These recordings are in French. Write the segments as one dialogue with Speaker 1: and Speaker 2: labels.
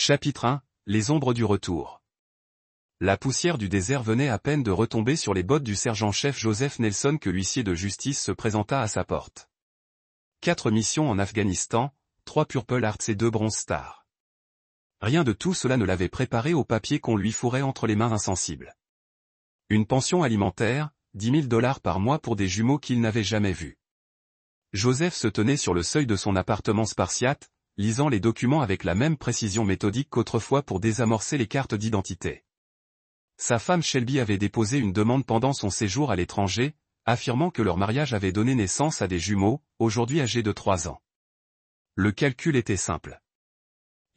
Speaker 1: Chapitre 1, les ombres du retour. La poussière du désert venait à peine de retomber sur les bottes du sergent-chef Joseph Nelson que l'huissier de justice se présenta à sa porte. 4 missions en Afghanistan, 3 Purple Hearts et 2 Bronze Stars. Rien de tout cela ne l'avait préparé au papier qu'on lui fourrait entre les mains insensibles. Une pension alimentaire, $10 000 par mois pour des jumeaux qu'il n'avait jamais vus. Joseph se tenait sur le seuil de son appartement spartiate, lisant les documents avec la même précision méthodique qu'autrefois pour désamorcer les cartes d'identité. Sa femme Shelby avait déposé une demande pendant son séjour à l'étranger, affirmant que leur mariage avait donné naissance à des jumeaux, aujourd'hui âgés de 3 ans. Le calcul était simple.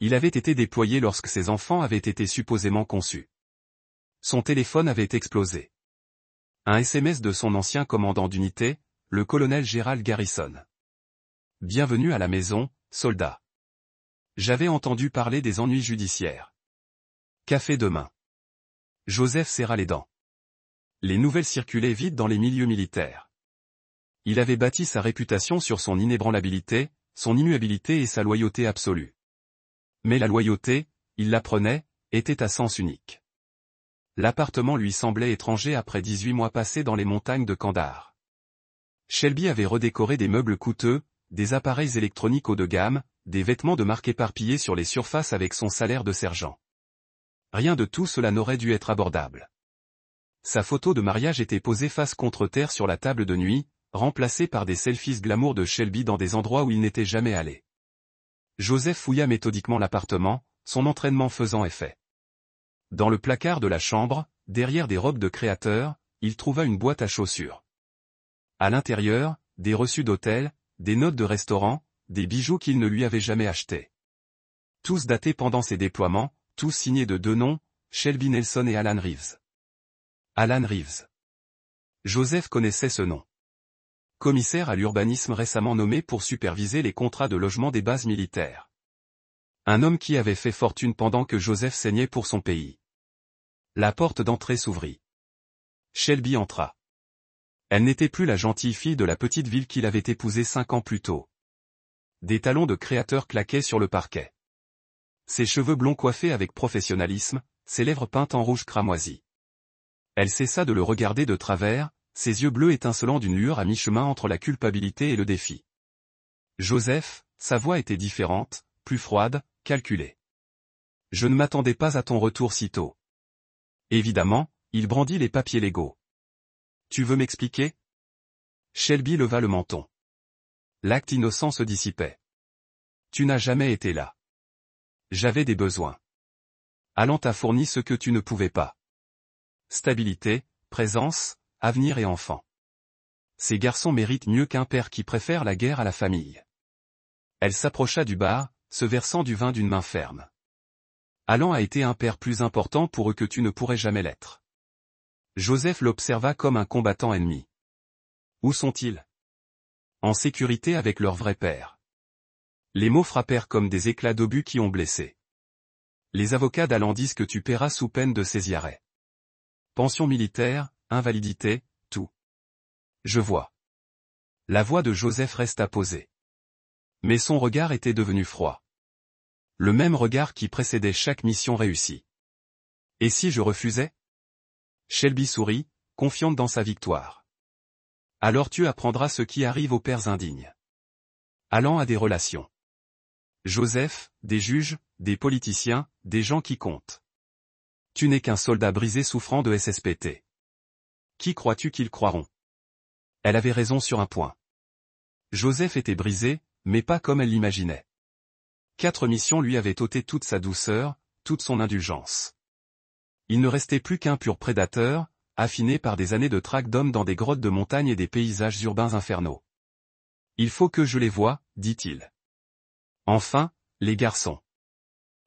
Speaker 1: Il avait été déployé lorsque ses enfants avaient été supposément conçus. Son téléphone avait explosé. Un SMS de son ancien commandant d'unité, le colonel Gerald Garrison. « Bienvenue à la maison, soldat. J'avais entendu parler des ennuis judiciaires. Café demain. » Joseph serra les dents. Les nouvelles circulaient vite dans les milieux militaires. Il avait bâti sa réputation sur son inébranlabilité, son immuabilité et sa loyauté absolue. Mais la loyauté, il l'apprenait, était à sens unique. L'appartement lui semblait étranger après 18 mois passés dans les montagnes de Kandahar. Shelby avait redécoré des meubles coûteux, des appareils électroniques haut de gamme, des vêtements de marque éparpillés sur les surfaces avec son salaire de sergent. Rien de tout cela n'aurait dû être abordable. Sa photo de mariage était posée face contre terre sur la table de nuit, remplacée par des selfies glamour de Shelby dans des endroits où il n'était jamais allé. Joseph fouilla méthodiquement l'appartement, son entraînement faisant effet. Dans le placard de la chambre, derrière des robes de créateur, il trouva une boîte à chaussures. À l'intérieur, des reçus d'hôtel, des notes de restaurant, des bijoux qu'il ne lui avait jamais achetés. Tous datés pendant ses déploiements, tous signés de 2 noms, Shelby Nelson et Alan Reeves. Alan Reeves. Joseph connaissait ce nom. Commissaire à l'urbanisme récemment nommé pour superviser les contrats de logement des bases militaires. Un homme qui avait fait fortune pendant que Joseph saignait pour son pays. La porte d'entrée s'ouvrit. Shelby entra. Elle n'était plus la gentille fille de la petite ville qu'il avait épousée 5 ans plus tôt. Des talons de créateur claquaient sur le parquet. Ses cheveux blonds coiffés avec professionnalisme, ses lèvres peintes en rouge cramoisi. Elle cessa de le regarder de travers, ses yeux bleus étincelant d'une lueur à mi-chemin entre la culpabilité et le défi. Joseph, sa voix était différente, plus froide, calculée. Je ne m'attendais pas à ton retour si tôt. Évidemment, il brandit les papiers légaux. Tu veux m'expliquer? Shelby leva le menton. L'acte innocent se dissipait. Tu n'as jamais été là. J'avais des besoins. Alan t'a fourni ce que tu ne pouvais pas. Stabilité, présence, avenir et enfant. Ces garçons méritent mieux qu'un père qui préfère la guerre à la famille. Elle s'approcha du bar, se versant du vin d'une main ferme. Alan a été un père plus important pour eux que tu ne pourrais jamais l'être. Joseph l'observa comme un combattant ennemi. Où sont-ils? En sécurité avec leur vrai père. Les mots frappèrent comme des éclats d'obus qui ont blessé. Les avocats d'Alan disent que tu paieras sous peine de ses arrêts. Pension militaire, invalidité, tout. Je vois. La voix de Joseph resta posée. Mais son regard était devenu froid. Le même regard qui précédait chaque mission réussie. Et si je refusais? Shelby sourit, confiante dans sa victoire. Alors tu apprendras ce qui arrive aux pères indignes. Alan a des relations. Joseph, des juges, des politiciens, des gens qui comptent. Tu n'es qu'un soldat brisé souffrant de SSPT. Qui crois-tu qu'ils croiront? Elle avait raison sur un point. Joseph était brisé, mais pas comme elle l'imaginait. 4 missions lui avaient ôté toute sa douceur, toute son indulgence. Il ne restait plus qu'un pur prédateur, affiné par des années de traque d'hommes dans des grottes de montagne et des paysages urbains infernaux. Il faut que je les voie, dit-il. Enfin, les garçons.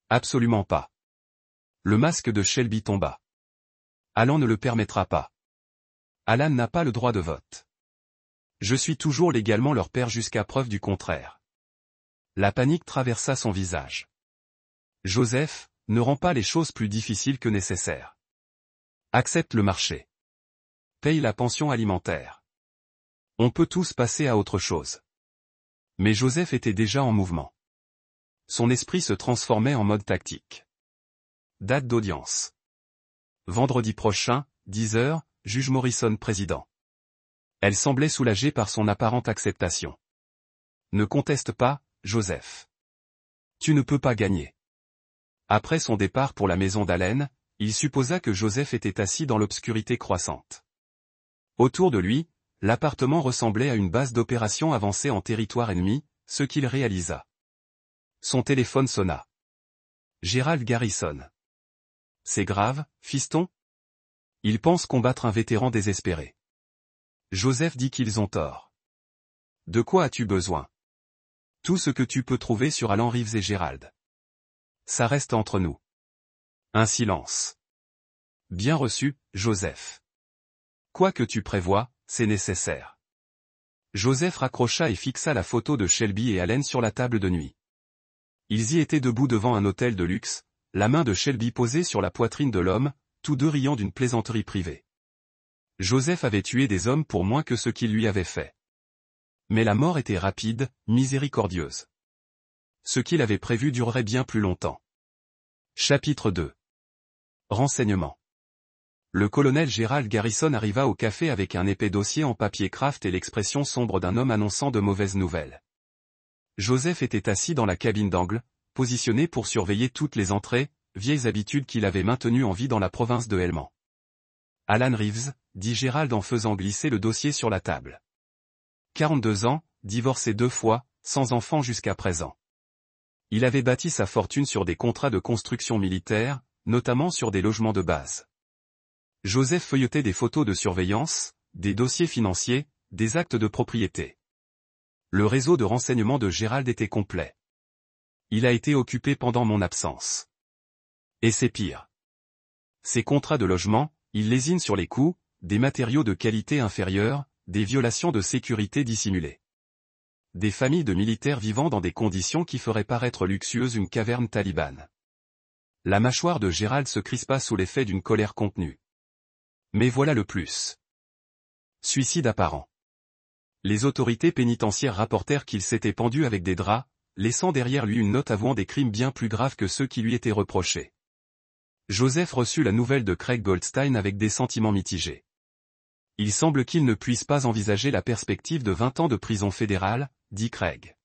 Speaker 1: Absolument pas. Le masque de Shelby tomba. Alan ne le permettra pas. Alan n'a pas le droit de vote. Je suis toujours légalement leur père jusqu'à preuve du contraire. La panique traversa son visage. Joseph, ne rend pas les choses plus difficiles que nécessaire. Accepte le marché. Paye la pension alimentaire. On peut tous passer à autre chose. Mais Joseph était déjà en mouvement. Son esprit se transformait en mode tactique. Date d'audience. Vendredi prochain, 10h, juge Morrison président. Elle semblait soulagée par son apparente acceptation. Ne conteste pas, Joseph. Tu ne peux pas gagner. Après son départ pour la maison d'Allen, il supposa que Joseph était assis dans l'obscurité croissante. Autour de lui, l'appartement ressemblait à une base d'opération avancée en territoire ennemi, ce qu'il réalisa. Son téléphone sonna. Gerald Garrison. C'est grave, fiston? Il pense combattre un vétéran désespéré. Joseph dit qu'ils ont tort. De quoi as-tu besoin? Tout ce que tu peux trouver sur Alan Reeves et Gerald. Ça reste entre nous. Un silence. Bien reçu, Joseph. Quoi que tu prévois, c'est nécessaire. Joseph raccrocha et fixa la photo de Shelby et Allen sur la table de nuit. Ils y étaient debout devant un hôtel de luxe, la main de Shelby posée sur la poitrine de l'homme, tous deux riant d'une plaisanterie privée. Joseph avait tué des hommes pour moins que ce qu'ils lui avaient fait. Mais la mort était rapide, miséricordieuse. Ce qu'il avait prévu durerait bien plus longtemps. Chapitre 2. Renseignements. Le colonel Gerald Garrison arriva au café avec un épais dossier en papier craft et l'expression sombre d'un homme annonçant de mauvaises nouvelles. Joseph était assis dans la cabine d'angle, positionné pour surveiller toutes les entrées, vieilles habitudes qu'il avait maintenues en vie dans la province de Helmand. Alan Reeves, dit Gerald en faisant glisser le dossier sur la table. 42 ans, divorcé 2 fois, sans enfant jusqu'à présent. Il avait bâti sa fortune sur des contrats de construction militaire, notamment sur des logements de base. Joseph feuilletait des photos de surveillance, des dossiers financiers, des actes de propriété. Le réseau de renseignement de Gerald était complet. Il a été occupé pendant mon absence. Et c'est pire. Ces contrats de logement, il lésine sur les coûts, des matériaux de qualité inférieure, des violations de sécurité dissimulées. Des familles de militaires vivant dans des conditions qui feraient paraître luxueuse une caverne talibane. La mâchoire de Gerald se crispa sous l'effet d'une colère contenue. Mais voilà le plus. Suicide apparent. Les autorités pénitentiaires rapportèrent qu'il s'était pendu avec des draps, laissant derrière lui une note avouant des crimes bien plus graves que ceux qui lui étaient reprochés. Joseph reçut la nouvelle de Craig Goldstein avec des sentiments mitigés. Il semble qu'il ne puisse pas envisager la perspective de 20 ans de prison fédérale, dit Craig.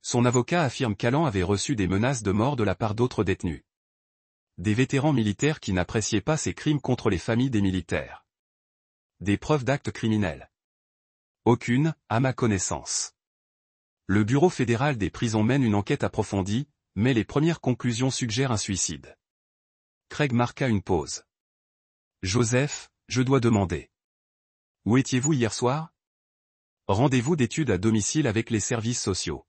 Speaker 1: Son avocat affirme qu'Alan avait reçu des menaces de mort de la part d'autres détenus. Des vétérans militaires qui n'appréciaient pas ces crimes contre les familles des militaires. Des preuves d'actes criminels. Aucune, à ma connaissance. Le Bureau fédéral des prisons mène une enquête approfondie, mais les premières conclusions suggèrent un suicide. Craig marqua une pause. Joseph, je dois demander. Où étiez-vous hier soir? Rendez-vous d'études à domicile avec les services sociaux.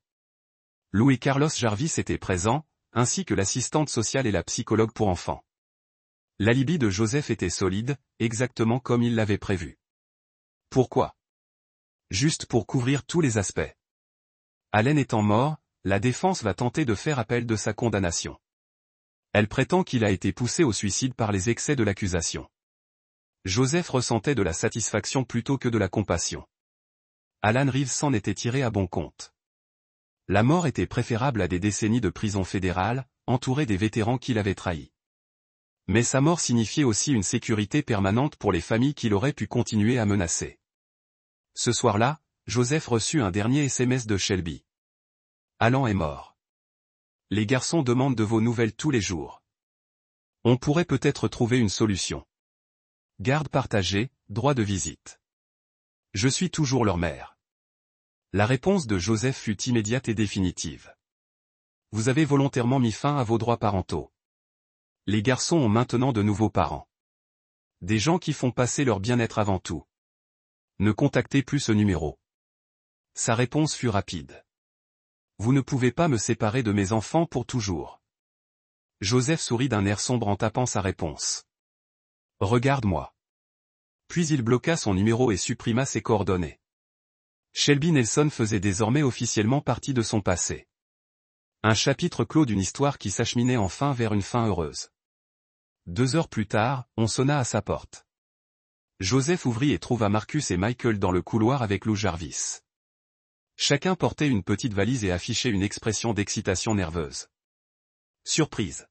Speaker 1: Lou et Carlos Jarvis étaient présents, ainsi que l'assistante sociale et la psychologue pour enfants. L'alibi de Joseph était solide, exactement comme il l'avait prévu. Pourquoi? Juste pour couvrir tous les aspects. Allen étant mort, la défense va tenter de faire appel de sa condamnation. Elle prétend qu'il a été poussé au suicide par les excès de l'accusation. Joseph ressentait de la satisfaction plutôt que de la compassion. Alan Reeves s'en était tiré à bon compte. La mort était préférable à des décennies de prison fédérale, entouré des vétérans qu'il avait trahis. Mais sa mort signifiait aussi une sécurité permanente pour les familles qu'il aurait pu continuer à menacer. Ce soir-là, Joseph reçut un dernier SMS de Shelby. Alan est mort. Les garçons demandent de vos nouvelles tous les jours. On pourrait peut-être trouver une solution. Garde partagée, droit de visite. Je suis toujours leur mère. La réponse de Joseph fut immédiate et définitive. Vous avez volontairement mis fin à vos droits parentaux. Les garçons ont maintenant de nouveaux parents. Des gens qui font passer leur bien-être avant tout. Ne contactez plus ce numéro. Sa réponse fut rapide. Vous ne pouvez pas me séparer de mes enfants pour toujours. Joseph sourit d'un air sombre en tapant sa réponse. Regarde-moi. Puis il bloqua son numéro et supprima ses coordonnées. Shelby Nelson faisait désormais officiellement partie de son passé. Un chapitre clos d'une histoire qui s'acheminait enfin vers une fin heureuse. 2 heures plus tard, on sonna à sa porte. Joseph ouvrit et trouva Marcus et Michael dans le couloir avec Lou Jarvis. Chacun portait une petite valise et affichait une expression d'excitation nerveuse. « Surprise !»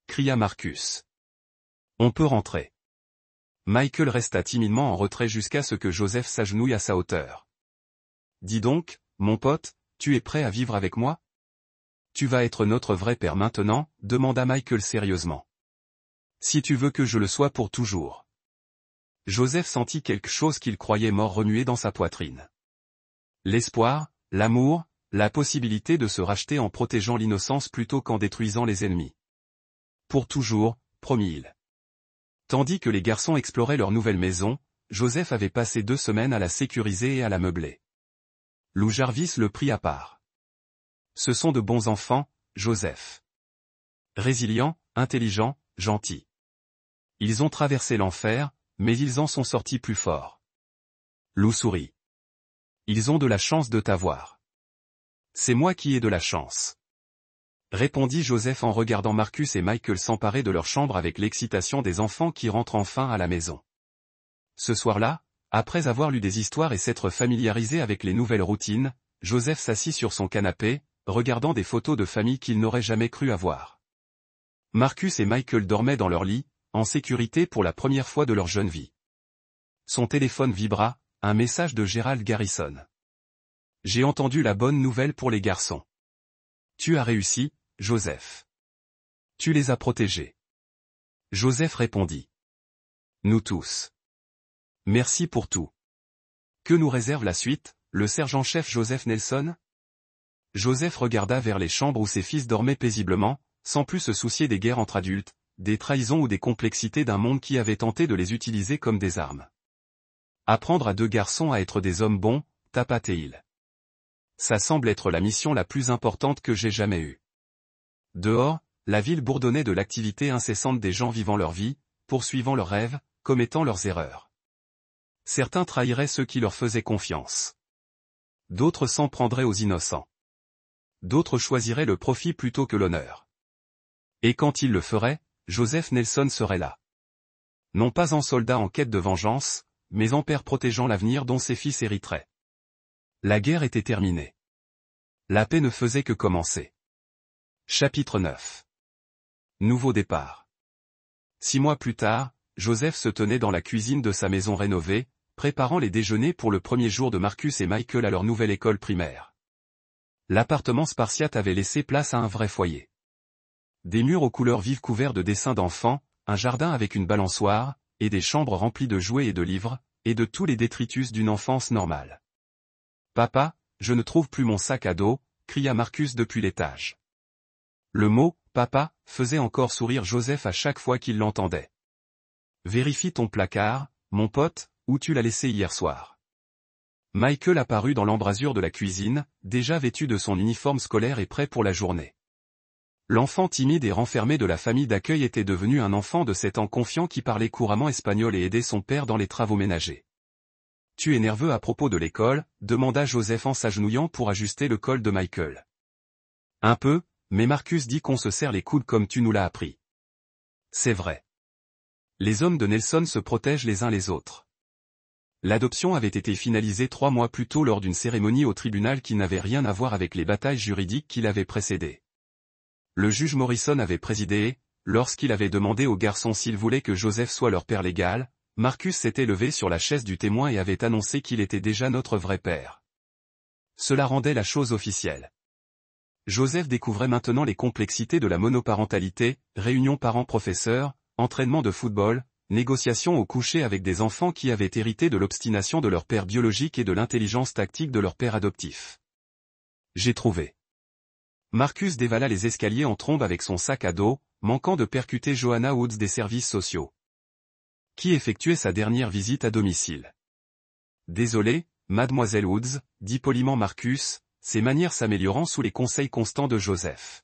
Speaker 1: cria Marcus. « On peut rentrer. » Michael resta timidement en retrait jusqu'à ce que Joseph s'agenouille à sa hauteur. « Dis donc, mon pote, tu es prêt à vivre avec moi ? Tu vas être notre vrai père maintenant, demanda Michael sérieusement. Si tu veux que je le sois pour toujours. Joseph sentit quelque chose qu'il croyait mort remuer dans sa poitrine. L'espoir, l'amour, la possibilité de se racheter en protégeant l'innocence plutôt qu'en détruisant les ennemis. Pour toujours, promit-il. Tandis que les garçons exploraient leur nouvelle maison, Joseph avait passé 2 semaines à la sécuriser et à la meubler. Lou Jarvis le prit à part. Ce sont de bons enfants, Joseph. Résilients, intelligents, gentils. Ils ont traversé l'enfer, mais ils en sont sortis plus forts. Lou sourit. Ils ont de la chance de t'avoir. C'est moi qui ai de la chance. Répondit Joseph en regardant Marcus et Michael s'emparer de leur chambre avec l'excitation des enfants qui rentrent enfin à la maison. Ce soir-là, après avoir lu des histoires et s'être familiarisé avec les nouvelles routines, Joseph s'assit sur son canapé, regardant des photos de famille qu'il n'aurait jamais cru avoir. Marcus et Michael dormaient dans leur lit, en sécurité pour la première fois de leur jeune vie. Son téléphone vibra, un message de Gerald Garrison. « J'ai entendu la bonne nouvelle pour les garçons. Tu as réussi, Joseph. Tu les as protégés. » Joseph répondit. « Nous tous. Merci pour tout. Que nous réserve la suite, le sergent-chef Joseph Nelson ?» Joseph regarda vers les chambres où ses fils dormaient paisiblement, sans plus se soucier des guerres entre adultes, des trahisons ou des complexités d'un monde qui avait tenté de les utiliser comme des armes. Apprendre à 2 garçons à être des hommes bons, tapatait-il. Ça semble être la mission la plus importante que j'ai jamais eue. Dehors, la ville bourdonnait de l'activité incessante des gens vivant leur vie, poursuivant leurs rêves, commettant leurs erreurs. Certains trahiraient ceux qui leur faisaient confiance. D'autres s'en prendraient aux innocents. D'autres choisiraient le profit plutôt que l'honneur. Et quand ils le feraient, Joseph Nelson serait là. Non pas en soldat en quête de vengeance, mais en père protégeant l'avenir dont ses fils hériteraient. La guerre était terminée. La paix ne faisait que commencer. Chapitre 9. Nouveau départ. 6 mois plus tard, Joseph se tenait dans la cuisine de sa maison rénovée, préparant les déjeuners pour le premier jour de Marcus et Michael à leur nouvelle école primaire. L'appartement spartiate avait laissé place à un vrai foyer. Des murs aux couleurs vives couverts de dessins d'enfants, un jardin avec une balançoire, et des chambres remplies de jouets et de livres, et de tous les détritus d'une enfance normale. « Papa, je ne trouve plus mon sac à dos », cria Marcus depuis l'étage. Le mot « papa » faisait encore sourire Joseph à chaque fois qu'il l'entendait. « Vérifie ton placard, mon pote, où tu l'as laissé hier soir. » Michael apparut dans l'embrasure de la cuisine, déjà vêtu de son uniforme scolaire et prêt pour la journée. L'enfant timide et renfermé de la famille d'accueil était devenu un enfant de 7 ans confiant qui parlait couramment espagnol et aidait son père dans les travaux ménagers. « Tu es nerveux à propos de l'école ?» demanda Joseph en s'agenouillant pour ajuster le col de Michael. « Un peu, mais Marcus dit qu'on se serre les coudes comme tu nous l'as appris. »« C'est vrai. Les hommes de Nelson se protègent les uns les autres. » L'adoption avait été finalisée 3 mois plus tôt lors d'une cérémonie au tribunal qui n'avait rien à voir avec les batailles juridiques qui l'avaient précédée. Le juge Morrison avait présidé et, lorsqu'il avait demandé aux garçons s'ils voulaient que Joseph soit leur père légal, Marcus s'était levé sur la chaise du témoin et avait annoncé qu'il était déjà notre vrai père. Cela rendait la chose officielle. Joseph découvrait maintenant les complexités de la monoparentalité, réunions parents-professeurs, entraînement de football, négociations au coucher avec des enfants qui avaient hérité de l'obstination de leur père biologique et de l'intelligence tactique de leur père adoptif. J'ai trouvé. Marcus dévala les escaliers en trombe avec son sac à dos, manquant de percuter Joanna Woods des services sociaux, qui effectuait sa dernière visite à domicile. Désolé, mademoiselle Woods, dit poliment Marcus, ses manières s'améliorant sous les conseils constants de Joseph.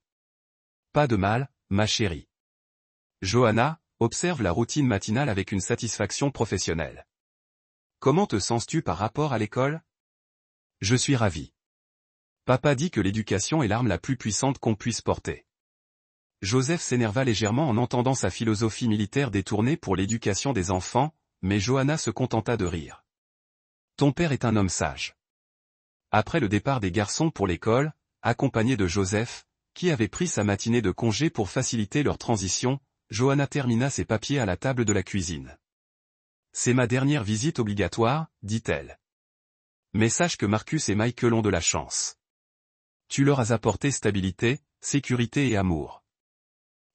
Speaker 1: Pas de mal, ma chérie. Joanna, observe la routine matinale avec une satisfaction professionnelle. Comment te sens-tu par rapport à l'école? Je suis ravi. Papa dit que l'éducation est l'arme la plus puissante qu'on puisse porter. Joseph s'énerva légèrement en entendant sa philosophie militaire détournée pour l'éducation des enfants, mais Joanna se contenta de rire. Ton père est un homme sage. Après le départ des garçons pour l'école, accompagné de Joseph, qui avait pris sa matinée de congé pour faciliter leur transition, Johanna termina ses papiers à la table de la cuisine. « C'est ma dernière visite obligatoire, dit-elle. Mais sache que Marcus et Michael ont de la chance. Tu leur as apporté stabilité, sécurité et amour.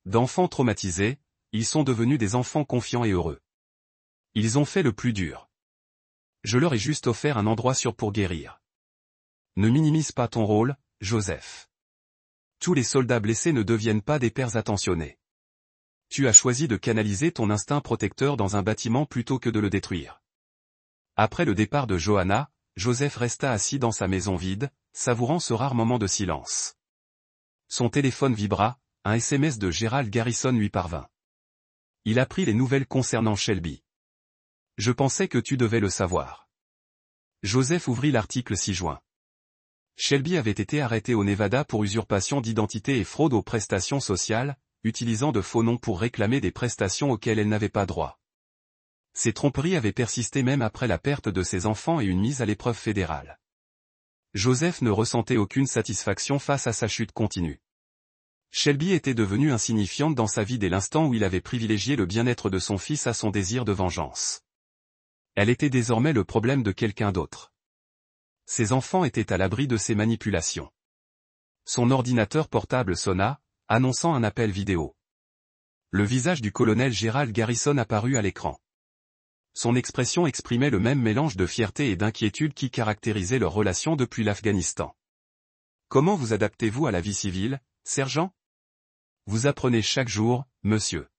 Speaker 1: D'enfants traumatisés, ils sont devenus des enfants confiants et heureux. Ils ont fait le plus dur. Je leur ai juste offert un endroit sûr pour guérir. Ne minimise pas ton rôle, Joseph. Tous les soldats blessés ne deviennent pas des pères attentionnés. Tu as choisi de canaliser ton instinct protecteur dans un bâtiment plutôt que de le détruire. » Après le départ de Johanna, Joseph resta assis dans sa maison vide, savourant ce rare moment de silence. Son téléphone vibra, un SMS de Gerald Garrison lui parvint. Il apprit les nouvelles concernant Shelby. « Je pensais que tu devais le savoir. » Joseph ouvrit l'article ci-joint. Shelby avait été arrêté au Nevada pour usurpation d'identité et fraude aux prestations sociales, utilisant de faux noms pour réclamer des prestations auxquelles elle n'avait pas droit. Ces tromperies avaient persisté même après la perte de ses enfants et une mise à l'épreuve fédérale. Joseph ne ressentait aucune satisfaction face à sa chute continue. Shelby était devenue insignifiante dans sa vie dès l'instant où il avait privilégié le bien-être de son fils à son désir de vengeance. Elle était désormais le problème de quelqu'un d'autre. Ses enfants étaient à l'abri de ses manipulations. Son ordinateur portable sonna, annonçant un appel vidéo. Le visage du colonel Gerald Garrison apparut à l'écran. Son expression exprimait le même mélange de fierté et d'inquiétude qui caractérisait leur relation depuis l'Afghanistan. « Comment vous adaptez-vous à la vie civile, sergent ? Vous apprenez chaque jour, monsieur.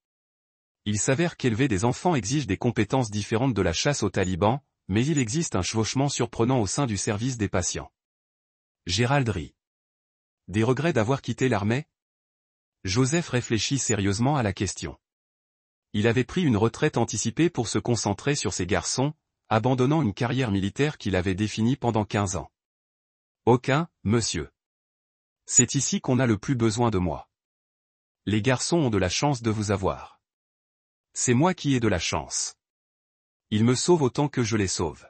Speaker 1: Il s'avère qu'élever des enfants exige des compétences différentes de la chasse aux talibans, mais il existe un chevauchement surprenant au sein du service des patients. » Gerald rit. Des regrets d'avoir quitté l'armée ? Joseph réfléchit sérieusement à la question. Il avait pris une retraite anticipée pour se concentrer sur ses garçons, abandonnant une carrière militaire qu'il avait définie pendant 15 ans. « Aucun, monsieur. C'est ici qu'on a le plus besoin de moi. Les garçons ont de la chance de vous avoir. C'est moi qui ai de la chance. Ils me sauvent autant que je les sauve. »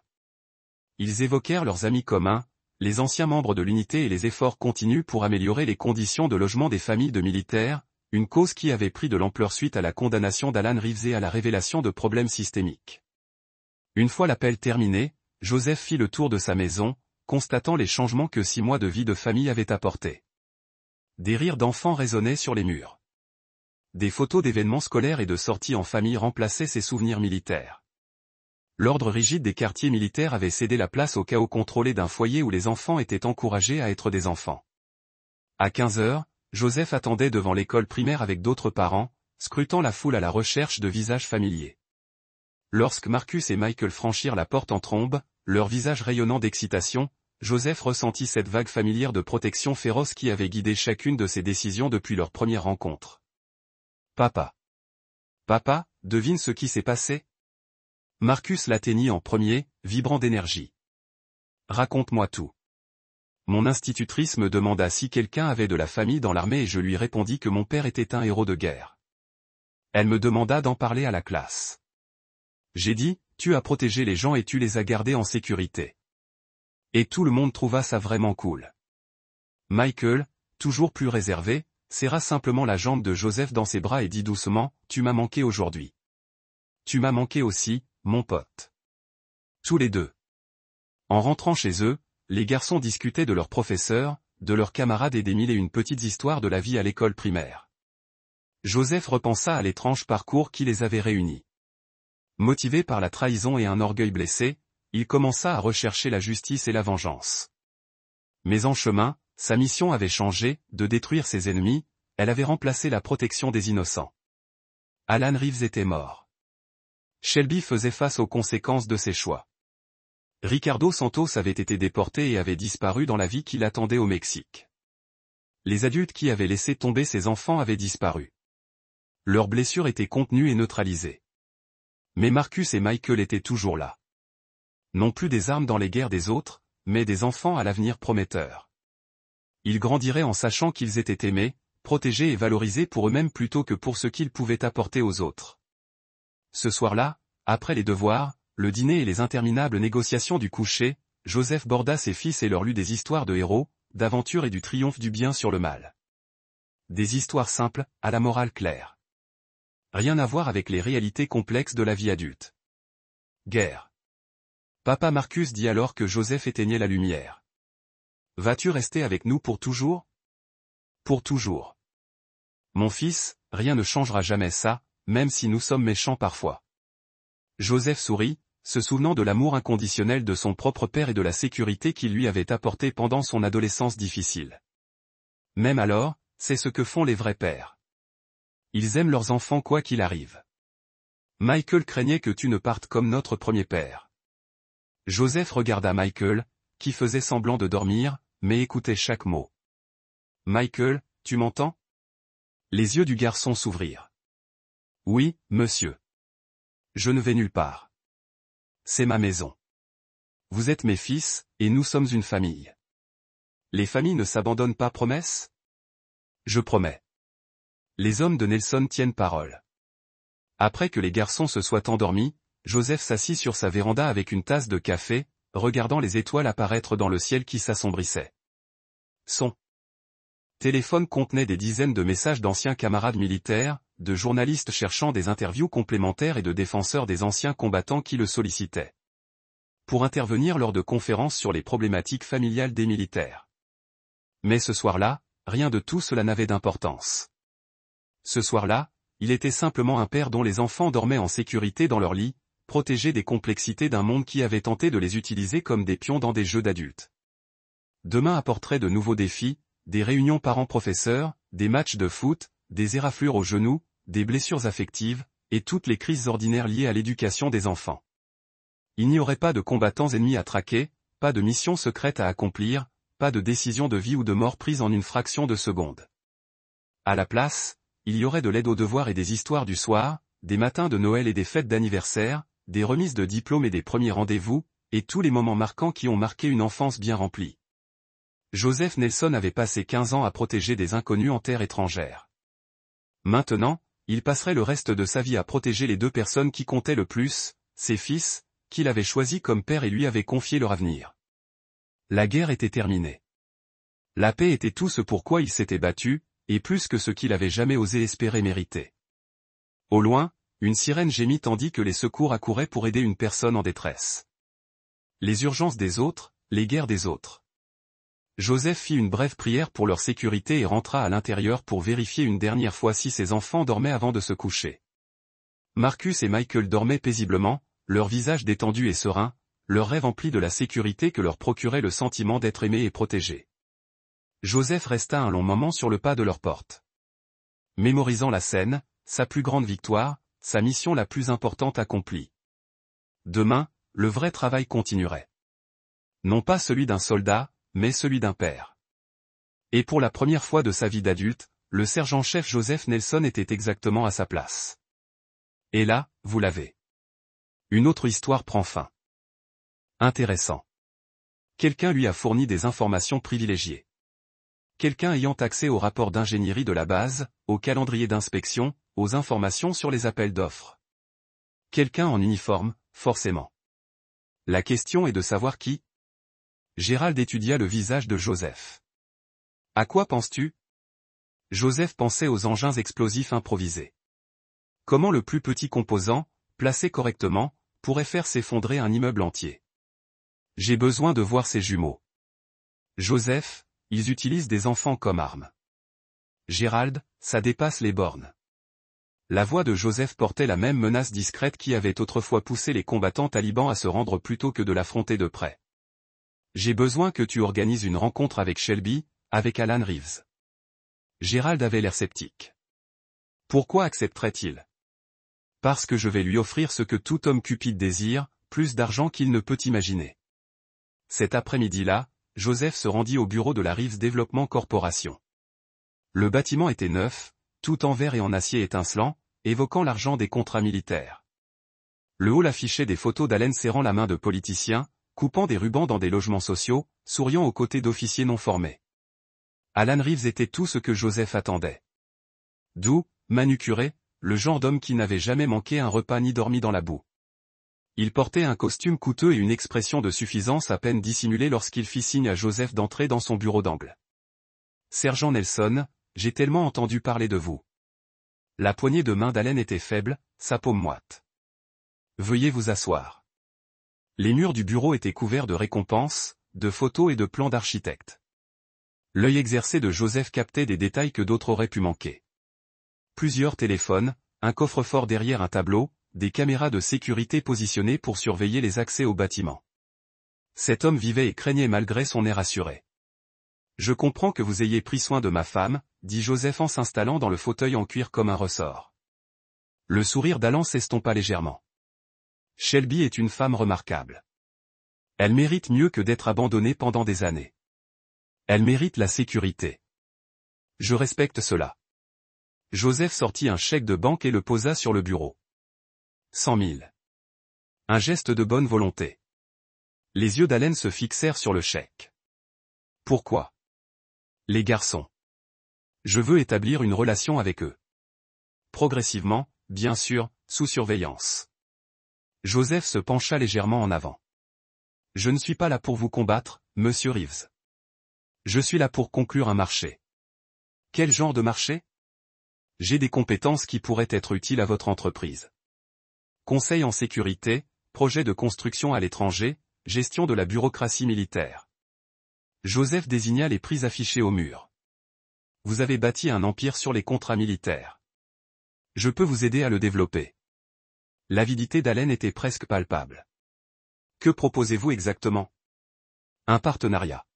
Speaker 1: Ils évoquèrent leurs amis communs, les anciens membres de l'unité et les efforts continus pour améliorer les conditions de logement des familles de militaires, une cause qui avait pris de l'ampleur suite à la condamnation d'Alan Reeves et à la révélation de problèmes systémiques. Une fois l'appel terminé, Joseph fit le tour de sa maison, constatant les changements que 6 mois de vie de famille avaient apportés. Des rires d'enfants résonnaient sur les murs. Des photos d'événements scolaires et de sorties en famille remplaçaient ses souvenirs militaires. L'ordre rigide des quartiers militaires avait cédé la place au chaos contrôlé d'un foyer où les enfants étaient encouragés à être des enfants. À 15 heures, Joseph attendait devant l'école primaire avec d'autres parents, scrutant la foule à la recherche de visages familiers. Lorsque Marcus et Michael franchirent la porte en trombe, leurs visages rayonnant d'excitation, Joseph ressentit cette vague familière de protection féroce qui avait guidé chacune de ses décisions depuis leur première rencontre. « Papa. Papa, devine ce qui s'est passé ?» Marcus l'atteignit en premier, vibrant d'énergie. « Raconte-moi tout. » Mon institutrice me demanda si quelqu'un avait de la famille dans l'armée et je lui répondis que mon père était un héros de guerre. Elle me demanda d'en parler à la classe. J'ai dit, tu as protégé les gens et tu les as gardés en sécurité. Et tout le monde trouva ça vraiment cool. Michael, toujours plus réservé, serra simplement la jambe de Joseph dans ses bras et dit doucement, tu m'as manqué aujourd'hui. Tu m'as manqué aussi, mon pote. Tous les deux. En rentrant chez eux, les garçons discutaient de leurs professeurs, de leurs camarades et des mille et une petites histoires de la vie à l'école primaire. Joseph repensa à l'étrange parcours qui les avait réunis. Motivé par la trahison et un orgueil blessé, il commença à rechercher la justice et la vengeance. Mais en chemin, sa mission avait changé, de détruire ses ennemis, elle avait remplacé la protection des innocents. Alan Reeves était mort. Shelby faisait face aux conséquences de ses choix. Ricardo Santos avait été déporté et avait disparu dans la vie qui l'attendait au Mexique. Les adultes qui avaient laissé tomber ses enfants avaient disparu. Leurs blessures étaient contenues et neutralisées. Mais Marcus et Michael étaient toujours là. Non plus des armes dans les guerres des autres, mais des enfants à l'avenir prometteur. Ils grandiraient en sachant qu'ils étaient aimés, protégés et valorisés pour eux-mêmes plutôt que pour ce qu'ils pouvaient apporter aux autres. Ce soir-là, après les devoirs, le dîner et les interminables négociations du coucher, Joseph borda ses fils et leur lut des histoires de héros, d'aventures et du triomphe du bien sur le mal. Des histoires simples, à la morale claire. Rien à voir avec les réalités complexes de la vie adulte. Guerre. Papa Marcus dit alors que Joseph éteignait la lumière. Vas-tu rester avec nous pour toujours? Pour toujours. Mon fils, rien ne changera jamais ça, même si nous sommes méchants parfois. Joseph sourit, se souvenant de l'amour inconditionnel de son propre père et de la sécurité qu'il lui avait apporté pendant son adolescence difficile. Même alors, c'est ce que font les vrais pères. Ils aiment leurs enfants quoi qu'il arrive. Michael craignait que tu ne partes comme notre premier père. Joseph regarda Michael, qui faisait semblant de dormir, mais écoutait chaque mot. Michael, tu m'entends? Les yeux du garçon s'ouvrirent. Oui, monsieur. Je ne vais nulle part. C'est ma maison. Vous êtes mes fils, et nous sommes une famille. Les familles ne s'abandonnent pas, promesse? Je promets. Les hommes de Nelson tiennent parole. Après que les garçons se soient endormis, Joseph s'assit sur sa véranda avec une tasse de café, regardant les étoiles apparaître dans le ciel qui s'assombrissait. Son téléphone contenait des dizaines de messages d'anciens camarades militaires, de journalistes cherchant des interviews complémentaires et de défenseurs des anciens combattants qui le sollicitaient. Pour intervenir lors de conférences sur les problématiques familiales des militaires. Mais ce soir-là, rien de tout cela n'avait d'importance. Ce soir-là, il était simplement un père dont les enfants dormaient en sécurité dans leur lit, protégés des complexités d'un monde qui avait tenté de les utiliser comme des pions dans des jeux d'adultes. Demain apporterait de nouveaux défis, des réunions parents-professeurs, des matchs de foot, des éraflures aux genoux, des blessures affectives, et toutes les crises ordinaires liées à l'éducation des enfants. Il n'y aurait pas de combattants ennemis à traquer, pas de mission secrète à accomplir, pas de décision de vie ou de mort prise en une fraction de seconde. À la place, il y aurait de l'aide aux devoirs et des histoires du soir, des matins de Noël et des fêtes d'anniversaire, des remises de diplômes et des premiers rendez-vous, et tous les moments marquants qui ont marqué une enfance bien remplie. Joseph Nelson avait passé 15 ans à protéger des inconnus en terre étrangère. Maintenant, il passerait le reste de sa vie à protéger les deux personnes qui comptaient le plus, ses fils, qu'il avait choisis comme père et lui avait confié leur avenir. La guerre était terminée. La paix était tout ce pour quoi il s'était battu, et plus que ce qu'il avait jamais osé espérer mériter. Au loin, une sirène gémit tandis que les secours accouraient pour aider une personne en détresse. Les urgences des autres, les guerres des autres. Joseph fit une brève prière pour leur sécurité et rentra à l'intérieur pour vérifier une dernière fois si ses enfants dormaient avant de se coucher. Marcus et Michael dormaient paisiblement, leurs visages détendus et sereins, leurs rêves emplis de la sécurité que leur procurait le sentiment d'être aimés et protégés. Joseph resta un long moment sur le pas de leur porte. Mémorisant la scène, sa plus grande victoire, sa mission la plus importante accomplie. Demain, le vrai travail continuerait. Non pas celui d'un soldat, mais celui d'un père. Et pour la première fois de sa vie d'adulte, le sergent-chef Joseph Nelson était exactement à sa place. Et là, vous l'avez. Une autre histoire prend fin. Intéressant. Quelqu'un lui a fourni des informations privilégiées. Quelqu'un ayant accès aux rapports d'ingénierie de la base, au calendrier d'inspection, aux informations sur les appels d'offres. Quelqu'un en uniforme, forcément. La question est de savoir qui. Gérald étudia le visage de Joseph. À quoi penses-tu? Joseph pensait aux engins explosifs improvisés. Comment le plus petit composant, placé correctement, pourrait faire s'effondrer un immeuble entier? J'ai besoin de voir ces jumeaux. Joseph, ils utilisent des enfants comme armes. Gérald, ça dépasse les bornes. La voix de Joseph portait la même menace discrète qui avait autrefois poussé les combattants talibans à se rendre plutôt que de l'affronter de près. J'ai besoin que tu organises une rencontre avec Shelby, avec Alan Reeves. Gérald avait l'air sceptique. Pourquoi accepterait-il? Parce que je vais lui offrir ce que tout homme cupide désire, plus d'argent qu'il ne peut imaginer. Cet après-midi-là, Joseph se rendit au bureau de la Reeves Development Corporation. Le bâtiment était neuf, tout en verre et en acier étincelant, évoquant l'argent des contrats militaires. Le hall affichait des photos d'Allen serrant la main de politiciens, coupant des rubans dans des logements sociaux, souriant aux côtés d'officiers non formés. Alan Reeves était tout ce que Joseph attendait. Doux, manucuré, le genre d'homme qui n'avait jamais manqué un repas ni dormi dans la boue. Il portait un costume coûteux et une expression de suffisance à peine dissimulée lorsqu'il fit signe à Joseph d'entrer dans son bureau d'angle. « Sergent Nelson, j'ai tellement entendu parler de vous. » La poignée de main d'Allen était faible, sa paume moite. « Veuillez vous asseoir. » Les murs du bureau étaient couverts de récompenses, de photos et de plans d'architectes. L'œil exercé de Joseph captait des détails que d'autres auraient pu manquer. Plusieurs téléphones, un coffre-fort derrière un tableau, des caméras de sécurité positionnées pour surveiller les accès au bâtiment. Cet homme vivait et craignait malgré son air assuré. « Je comprends que vous ayez pris soin de ma femme, » dit Joseph en s'installant dans le fauteuil en cuir comme un ressort. Le sourire d'Allen s'estompa légèrement. « Shelby est une femme remarquable. Elle mérite mieux que d'être abandonnée pendant des années. Elle mérite la sécurité. Je respecte cela. » Joseph sortit un chèque de banque et le posa sur le bureau. 100 000. Un geste de bonne volonté. Les yeux d'Allen se fixèrent sur le chèque. Pourquoi? Les garçons. Je veux établir une relation avec eux. Progressivement, bien sûr, sous surveillance. Joseph se pencha légèrement en avant. Je ne suis pas là pour vous combattre, monsieur Reeves. Je suis là pour conclure un marché. Quel genre de marché? J'ai des compétences qui pourraient être utiles à votre entreprise. Conseil en sécurité, projet de construction à l'étranger, gestion de la bureaucratie militaire. Joseph désigna les prix affichés au mur. Vous avez bâti un empire sur les contrats militaires. Je peux vous aider à le développer. L'avidité d'Allen était presque palpable. Que proposez-vous exactement? Un partenariat.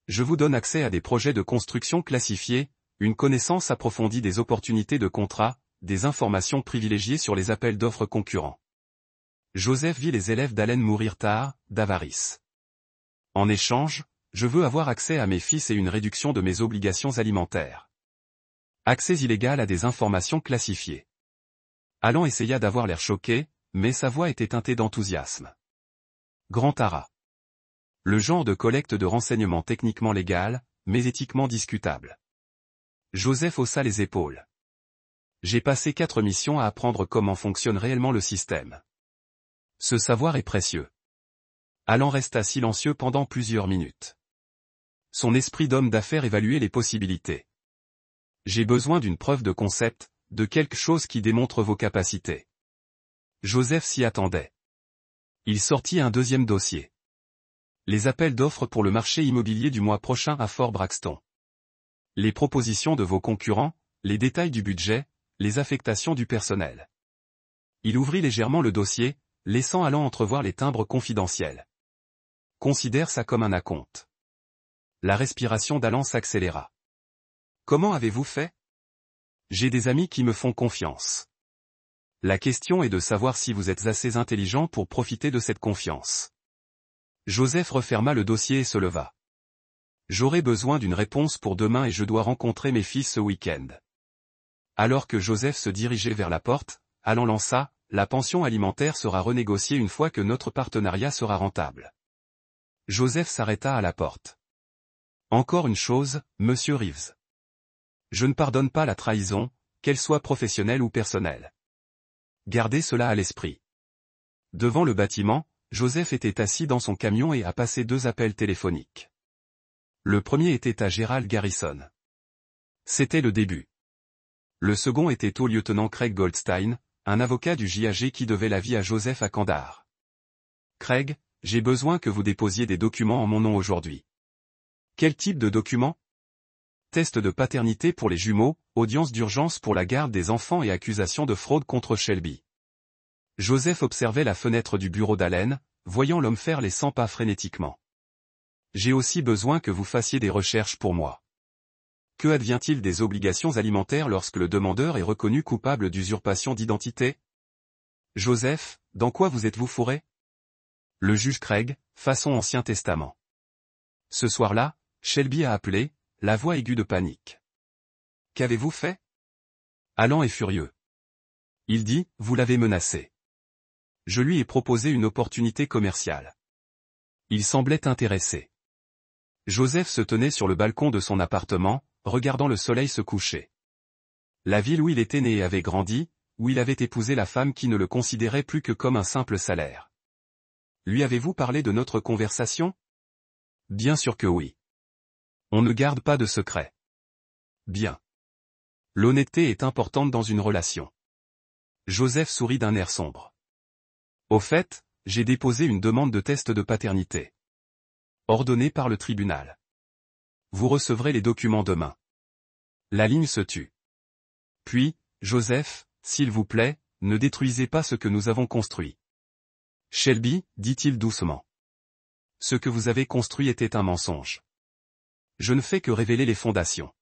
Speaker 1: Je vous donne accès à des projets de construction classifiés, une connaissance approfondie des opportunités de contrat, des informations privilégiées sur les appels d'offres concurrents. Joseph vit les élèves d'Allen mourir tard, d'avarice. En échange, je veux avoir accès à mes fils et une réduction de mes obligations alimentaires. Accès illégal à des informations classifiées. Allen essaya d'avoir l'air choqué, mais sa voix était teintée d'enthousiasme. Grand Tara. Le genre de collecte de renseignements techniquement légal, mais éthiquement discutable. Joseph haussa les épaules. J'ai passé 4 missions à apprendre comment fonctionne réellement le système. Ce savoir est précieux. Allen resta silencieux pendant plusieurs minutes. Son esprit d'homme d'affaires évaluait les possibilités. J'ai besoin d'une preuve de concept, de quelque chose qui démontre vos capacités. Joseph s'y attendait. Il sortit un deuxième dossier. Les appels d'offres pour le marché immobilier du mois prochain à Fort Braxton. Les propositions de vos concurrents, les détails du budget, les affectations du personnel. Il ouvrit légèrement le dossier, laissant Allen entrevoir les timbres confidentiels. Considère ça comme un acompte. La respiration d'Allen s'accéléra. Comment avez-vous fait? J'ai des amis qui me font confiance. La question est de savoir si vous êtes assez intelligent pour profiter de cette confiance. Joseph referma le dossier et se leva. J'aurai besoin d'une réponse pour demain et je dois rencontrer mes fils ce week-end. Alors que Joseph se dirigeait vers la porte, Allen lança, la pension alimentaire sera renégociée une fois que notre partenariat sera rentable. Joseph s'arrêta à la porte. Encore une chose, monsieur Reeves. Je ne pardonne pas la trahison, qu'elle soit professionnelle ou personnelle. Gardez cela à l'esprit. Devant le bâtiment, Joseph était assis dans son camion et a passé 2 appels téléphoniques. Le premier était à Gerald Garrison. C'était le début. Le second était au lieutenant Craig Goldstein, un avocat du JAG qui devait la vie à Joseph à Kandahar. Craig, j'ai besoin que vous déposiez des documents en mon nom aujourd'hui. Quel type de documents? Test de paternité pour les jumeaux, audience d'urgence pour la garde des enfants et accusation de fraude contre Shelby. Joseph observait la fenêtre du bureau d'Allen, voyant l'homme faire les 100 pas frénétiquement. J'ai aussi besoin que vous fassiez des recherches pour moi. Que advient-il des obligations alimentaires lorsque le demandeur est reconnu coupable d'usurpation d'identité? Joseph, dans quoi vous êtes-vous fourré? Le juge Craig, façon Ancien Testament. Ce soir-là, Shelby a appelé, la voix aiguë de panique. Qu'avez-vous fait? Allen est furieux. Il dit, vous l'avez menacé. Je lui ai proposé une opportunité commerciale. Il semblait intéressé. Joseph se tenait sur le balcon de son appartement, regardant le soleil se coucher. La ville où il était né et avait grandi, où il avait épousé la femme qui ne le considérait plus que comme un simple salaire. Lui avez-vous parlé de notre conversation? Bien sûr que oui. On ne garde pas de secret. Bien. L'honnêteté est importante dans une relation. Joseph sourit d'un air sombre. Au fait, j'ai déposé une demande de test de paternité. Ordonnée par le tribunal. Vous recevrez les documents demain. La ligne se tut. Puis, Joseph, s'il vous plaît, ne détruisez pas ce que nous avons construit. Shelby, dit-il doucement. Ce que vous avez construit était un mensonge. Je ne fais que révéler les fondations.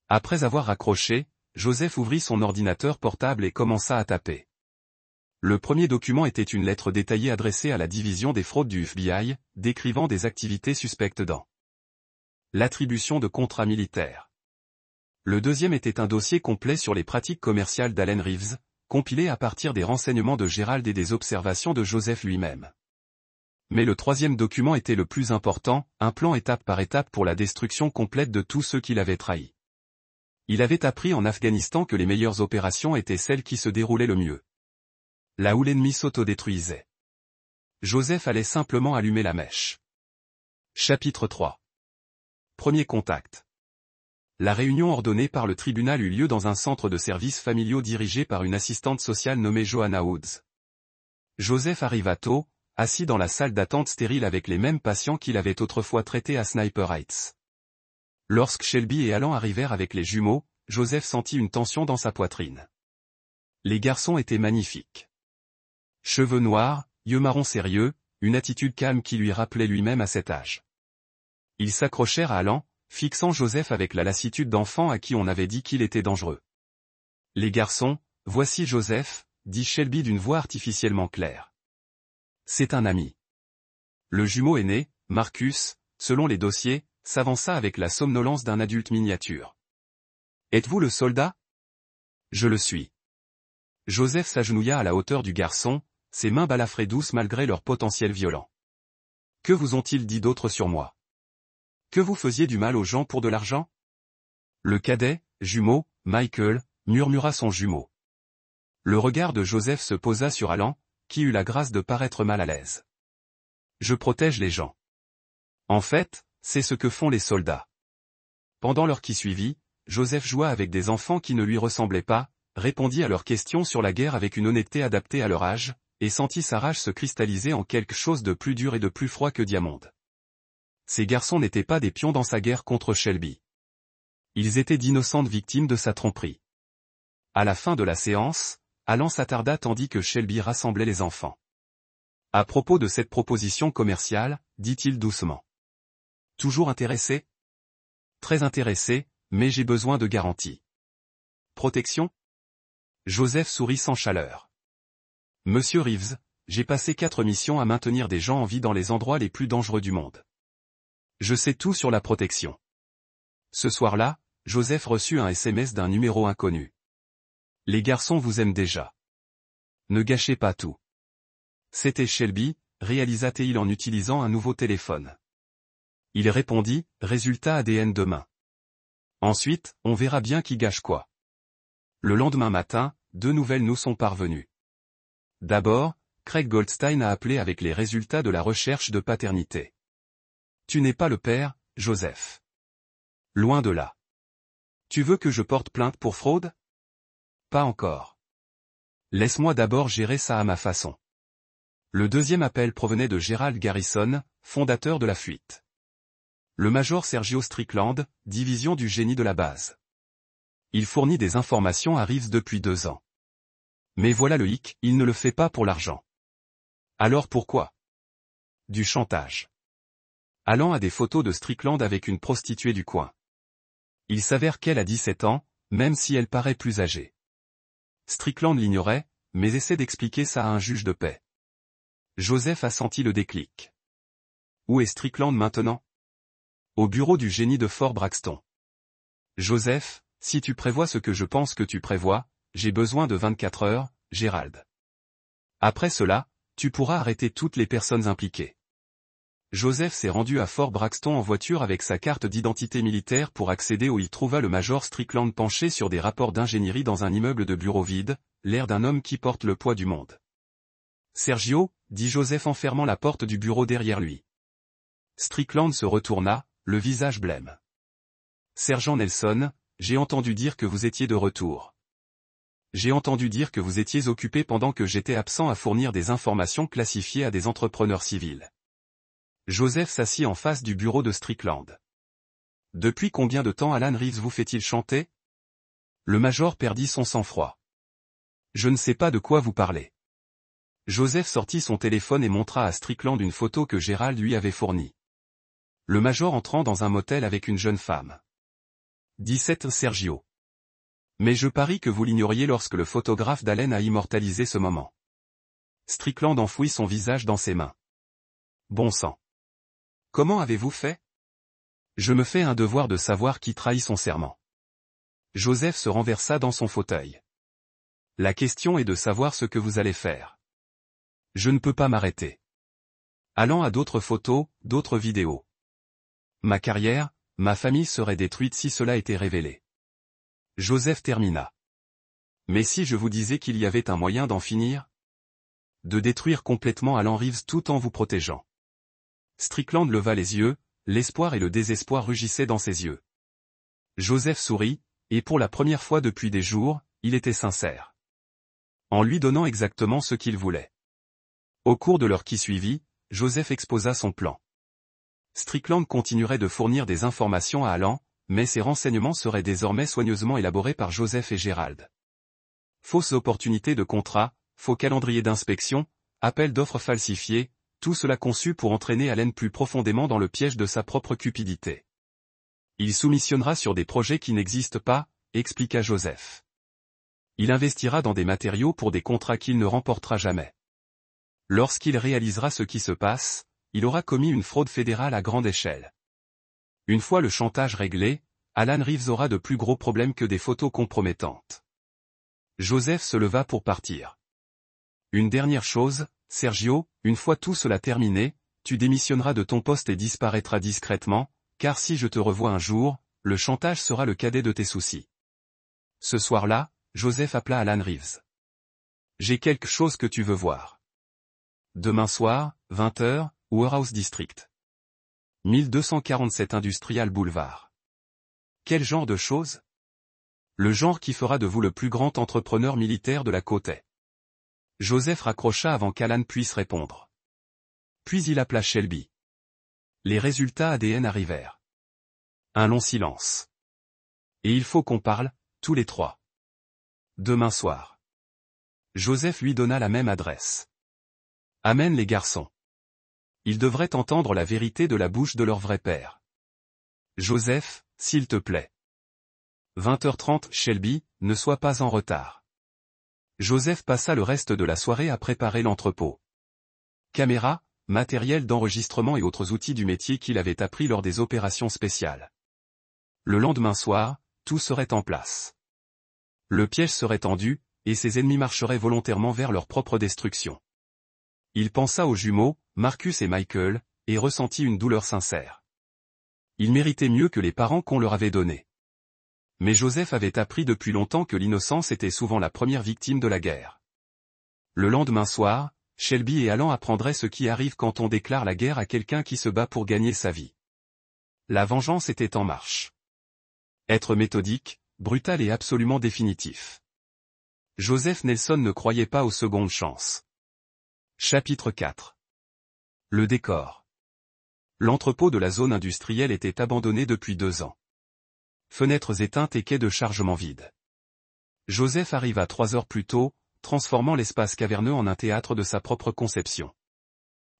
Speaker 1: Après avoir raccroché, Joseph ouvrit son ordinateur portable et commença à taper. Le premier document était une lettre détaillée adressée à la division des fraudes du FBI, décrivant des activités suspectes dans l'attribution de contrats militaires. Le deuxième était un dossier complet sur les pratiques commerciales d'Allen Reeves, compilé à partir des renseignements de Gerald et des observations de Joseph lui-même. Mais le troisième document était le plus important, un plan étape par étape pour la destruction complète de tous ceux qui l'avaient trahi. Il avait appris en Afghanistan que les meilleures opérations étaient celles qui se déroulaient le mieux. Là où l'ennemi s'autodétruisait. Joseph allait simplement allumer la mèche. Chapitre 3. Premier contact. La réunion ordonnée par le tribunal eut lieu dans un centre de services familiaux dirigé par une assistante sociale nommée Joanna Woods. Joseph arriva tôt, assis dans la salle d'attente stérile avec les mêmes patients qu'il avait autrefois traités à Sniper Heights. Lorsque Shelby et Alan arrivèrent avec les jumeaux, Joseph sentit une tension dans sa poitrine. Les garçons étaient magnifiques. Cheveux noirs, yeux marrons sérieux, une attitude calme qui lui rappelait lui-même à cet âge. Ils s'accrochèrent à Alan, fixant Joseph avec la lassitude d'enfant à qui on avait dit qu'il était dangereux. Les garçons, voici Joseph, dit Shelby d'une voix artificiellement claire. C'est un ami. Le jumeau aîné, Marcus, selon les dossiers, s'avança avec la somnolence d'un adulte miniature. Êtes-vous le soldat? Je le suis. Joseph s'agenouilla à la hauteur du garçon, ses mains balafrées douces malgré leur potentiel violent. Que vous ont-ils dit d'autre sur moi? Que vous faisiez du mal aux gens pour de l'argent? Le cadet, jumeau, Michael, murmura son jumeau. Le regard de Joseph se posa sur Alan, qui eut la grâce de paraître mal à l'aise. Je protège les gens. En fait, c'est ce que font les soldats. Pendant l'heure qui suivit, Joseph joua avec des enfants qui ne lui ressemblaient pas, répondit à leurs questions sur la guerre avec une honnêteté adaptée à leur âge, et sentit sa rage se cristalliser en quelque chose de plus dur et de plus froid que Diamond. Ces garçons n'étaient pas des pions dans sa guerre contre Shelby. Ils étaient d'innocentes victimes de sa tromperie. À la fin de la séance, Alan s'attarda tandis que Shelby rassemblait les enfants. À propos de cette proposition commerciale, dit-il doucement. Toujours intéressé? Très intéressé, mais j'ai besoin de garanties. Protection? Joseph sourit sans chaleur. Monsieur Reeves, j'ai passé 4 missions à maintenir des gens en vie dans les endroits les plus dangereux du monde. Je sais tout sur la protection. Ce soir-là, Joseph reçut un SMS d'un numéro inconnu. Les garçons vous aiment déjà. Ne gâchez pas tout. C'était Shelby, réalisa-t-il en utilisant un nouveau téléphone. Il répondit, résultat ADN demain. Ensuite, on verra bien qui gâche quoi. Le lendemain matin, 2 nouvelles nous sont parvenues. D'abord, Craig Goldstein a appelé avec les résultats de la recherche de paternité. Tu n'es pas le père, Joseph. Loin de là. Tu veux que je porte plainte pour fraude? Pas encore. Laisse-moi d'abord gérer ça à ma façon. Le deuxième appel provenait de Gerald Garrison, fondateur de la fuite. Le major Sergio Strickland, division du génie de la base. Il fournit des informations à Reeves depuis 2 ans. Mais voilà le hic, il ne le fait pas pour l'argent. Alors pourquoi? Du chantage. Alan a des photos de Strickland avec une prostituée du coin. Il s'avère qu'elle a 17 ans, même si elle paraît plus âgée. Strickland l'ignorait, mais essaie d'expliquer ça à un juge de paix. Joseph a senti le déclic. Où est Strickland maintenant? Au bureau du génie de Fort Braxton. Joseph, si tu prévois ce que je pense que tu prévois, j'ai besoin de 24 heures, Gerald. Après cela, tu pourras arrêter toutes les personnes impliquées. Joseph s'est rendu à Fort Braxton en voiture avec sa carte d'identité militaire pour accéder où il trouva le major Strickland penché sur des rapports d'ingénierie dans un immeuble de bureau vide, l'air d'un homme qui porte le poids du monde. « Sergio » dit Joseph en fermant la porte du bureau derrière lui. Strickland se retourna, le visage blême. « Sergent Nelson, j'ai entendu dire que vous étiez de retour. J'ai entendu dire que vous étiez occupé pendant que j'étais absent à fournir des informations classifiées à des entrepreneurs civils. » Joseph s'assit en face du bureau de Strickland. « Depuis combien de temps Alan Reeves vous fait-il chanter ?» Le major perdit son sang-froid. « Je ne sais pas de quoi vous parlez. » Joseph sortit son téléphone et montra à Strickland une photo que Gérald lui avait fournie. Le major entrant dans un motel avec une jeune femme. 17 Sergio. Mais je parie que vous l'ignoriez lorsque le photographe d'Allen a immortalisé ce moment. Strickland enfouit son visage dans ses mains. Bon sang. Comment avez-vous fait? Je me fais un devoir de savoir qui trahit son serment. Joseph se renversa dans son fauteuil. La question est de savoir ce que vous allez faire. Je ne peux pas m'arrêter. Allant à d'autres photos, d'autres vidéos. Ma carrière, ma famille serait détruite si cela était révélé. Joseph termina. Mais si je vous disais qu'il y avait un moyen d'en finir? De détruire complètement Alan Reeves tout en vous protégeant. Strickland leva les yeux, l'espoir et le désespoir rugissaient dans ses yeux. Joseph sourit, et pour la première fois depuis des jours, il était sincère. En lui donnant exactement ce qu'il voulait. Au cours de l'heure qui suivit, Joseph exposa son plan. Strickland continuerait de fournir des informations à Alan, mais ces renseignements seraient désormais soigneusement élaborés par Joseph et Gérald. Fausses opportunités de contrat, faux calendrier d'inspection, appels d'offres falsifiés, tout cela conçu pour entraîner Allen plus profondément dans le piège de sa propre cupidité. Il soumissionnera sur des projets qui n'existent pas, expliqua Joseph. Il investira dans des matériaux pour des contrats qu'il ne remportera jamais. Lorsqu'il réalisera ce qui se passe, il aura commis une fraude fédérale à grande échelle. Une fois le chantage réglé, Alan Reeves aura de plus gros problèmes que des photos compromettantes. Joseph se leva pour partir. Une dernière chose, Sergio, une fois tout cela terminé, tu démissionneras de ton poste et disparaîtras discrètement, car si je te revois un jour, le chantage sera le cadet de tes soucis. Ce soir-là, Joseph appela Alan Reeves. J'ai quelque chose que tu veux voir. Demain soir, 20h, Warehouse District. 1247 Industrial Boulevard. Quel genre de chose? Le genre qui fera de vous le plus grand entrepreneur militaire de la côte est. Joseph raccrocha avant qu'Alan puisse répondre. Puis il appela Shelby. Les résultats ADN arrivèrent. Un long silence. Et il faut qu'on parle, tous les trois. Demain soir. Joseph lui donna la même adresse. Amène les garçons. Ils devraient entendre la vérité de la bouche de leur vrai père. Joseph, s'il te plaît. 20h30 Shelby, ne sois pas en retard. Joseph passa le reste de la soirée à préparer l'entrepôt. Caméra, matériel d'enregistrement et autres outils du métier qu'il avait appris lors des opérations spéciales. Le lendemain soir, tout serait en place. Le piège serait tendu, et ses ennemis marcheraient volontairement vers leur propre destruction. Il pensa aux jumeaux, Marcus et Michael, et ressentit une douleur sincère. Ils méritaient mieux que les parents qu'on leur avait donnés. Mais Joseph avait appris depuis longtemps que l'innocence était souvent la première victime de la guerre. Le lendemain soir, Shelby et Alan apprendraient ce qui arrive quand on déclare la guerre à quelqu'un qui se bat pour gagner sa vie. La vengeance était en marche. Être méthodique, brutal et absolument définitif. Joseph Nelson ne croyait pas aux secondes chances. Chapitre 4. Le décor. L'entrepôt de la zone industrielle était abandonné depuis 2 ans. Fenêtres éteintes et quais de chargement vides. Joseph arriva 3 heures plus tôt, transformant l'espace caverneux en un théâtre de sa propre conception.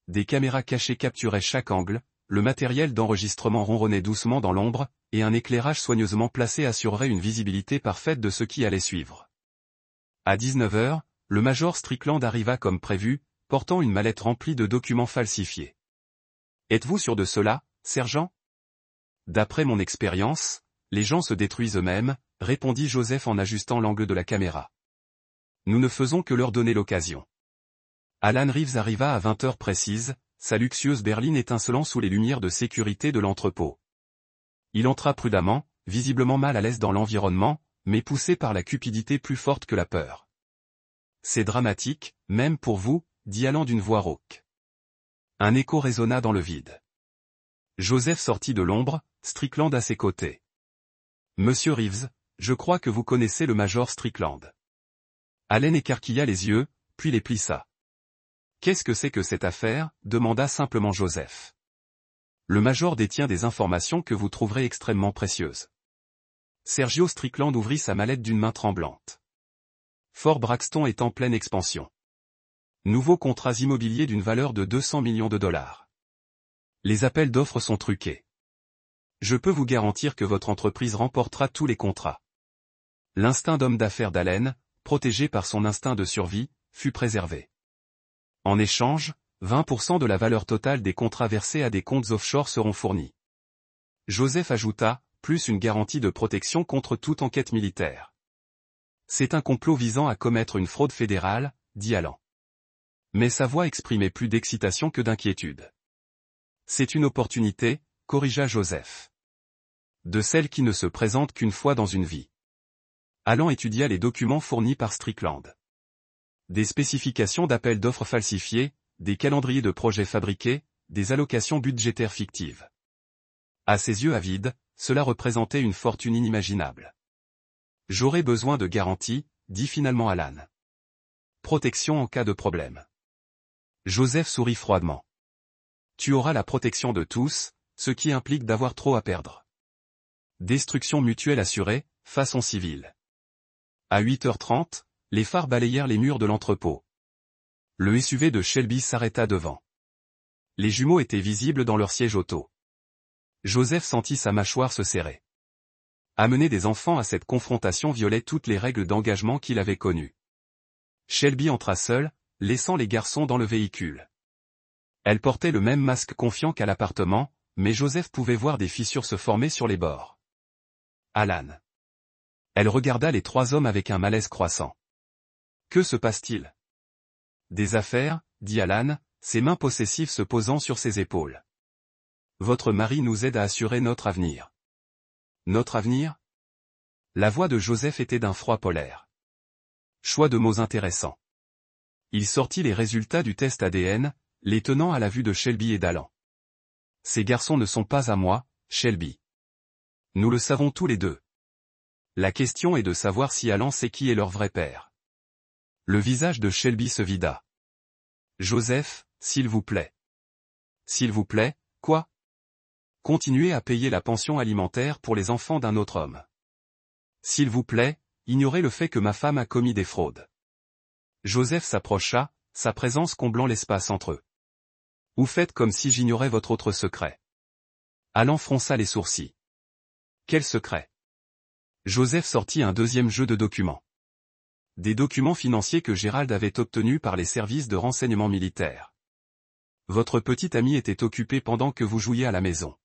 Speaker 1: Des caméras cachées capturaient chaque angle, le matériel d'enregistrement ronronnait doucement dans l'ombre, et un éclairage soigneusement placé assurerait une visibilité parfaite de ce qui allait suivre. À 19h, le major Strickland arriva comme prévu, portant une mallette remplie de documents falsifiés. « Êtes-vous sûr de cela, sergent ?» « D'après mon expérience, les gens se détruisent eux-mêmes, répondit Joseph en ajustant l'angle de la caméra. Nous ne faisons que leur donner l'occasion. Alan Reeves arriva à 20h précises, sa luxueuse berline étincelant sous les lumières de sécurité de l'entrepôt. Il entra prudemment, visiblement mal à l'aise dans l'environnement, mais poussé par la cupidité plus forte que la peur. « C'est dramatique, même pour vous, » dit Alan d'une voix rauque. Un écho résonna dans le vide. Joseph sortit de l'ombre, Strickland à ses côtés. « Monsieur Reeves, je crois que vous connaissez le major Strickland. » Allen écarquilla les yeux, puis les plissa. « Qu'est-ce que c'est que cette affaire ?» demanda simplement Joseph. « Le major détient des informations que vous trouverez extrêmement précieuses. » Sergio Strickland ouvrit sa mallette d'une main tremblante. Fort Braxton est en pleine expansion. Nouveaux contrats immobiliers d'une valeur de 200 millions de dollars. Les appels d'offres sont truqués. Je peux vous garantir que votre entreprise remportera tous les contrats. L'instinct d'homme d'affaires d'Allen, protégé par son instinct de survie, fut préservé. En échange, 20% de la valeur totale des contrats versés à des comptes offshore seront fournis. Joseph ajouta, plus une garantie de protection contre toute enquête militaire. C'est un complot visant à commettre une fraude fédérale, dit Alan. Mais sa voix exprimait plus d'excitation que d'inquiétude. C'est une opportunité, corrigea Joseph. De celles qui ne se présentent qu'une fois dans une vie. Alan étudia les documents fournis par Strickland. Des spécifications d'appels d'offres falsifiés, des calendriers de projets fabriqués, des allocations budgétaires fictives. À ses yeux avides, cela représentait une fortune inimaginable. J'aurais besoin de garanties, dit finalement Alan. Protection en cas de problème. Joseph sourit froidement. Tu auras la protection de tous, ce qui implique d'avoir trop à perdre. Destruction mutuelle assurée, façon civile. À 8h30, les phares balayèrent les murs de l'entrepôt. Le SUV de Shelby s'arrêta devant. Les jumeaux étaient visibles dans leur siège auto. Joseph sentit sa mâchoire se serrer. Amener des enfants à cette confrontation violait toutes les règles d'engagement qu'il avait connues. Shelby entra seule, laissant les garçons dans le véhicule. Elle portait le même masque confiant qu'à l'appartement, mais Joseph pouvait voir des fissures se former sur les bords. Alan. Elle regarda les trois hommes avec un malaise croissant. Que se passe-t-il? Des affaires, dit Alan, ses mains possessives se posant sur ses épaules. Votre mari nous aide à assurer notre avenir. Notre avenir? La voix de Joseph était d'un froid polaire. Choix de mots intéressants. Il sortit les résultats du test ADN, les tenant à la vue de Shelby et d'Alan. Ces garçons ne sont pas à moi, Shelby. Nous le savons tous les deux. La question est de savoir si Alan sait qui est leur vrai père. Le visage de Shelby se vida. Joseph, s'il vous plaît. S'il vous plaît, quoi? Continuez à payer la pension alimentaire pour les enfants d'un autre homme. S'il vous plaît, ignorez le fait que ma femme a commis des fraudes. Joseph s'approcha, sa présence comblant l'espace entre eux. Ou faites comme si j'ignorais votre autre secret. Alan fronça les sourcils. Quel secret? Joseph sortit un deuxième jeu de documents. Des documents financiers que Gérald avait obtenus par les services de renseignement militaire. Votre petite amie était occupée pendant que vous jouiez à la maison.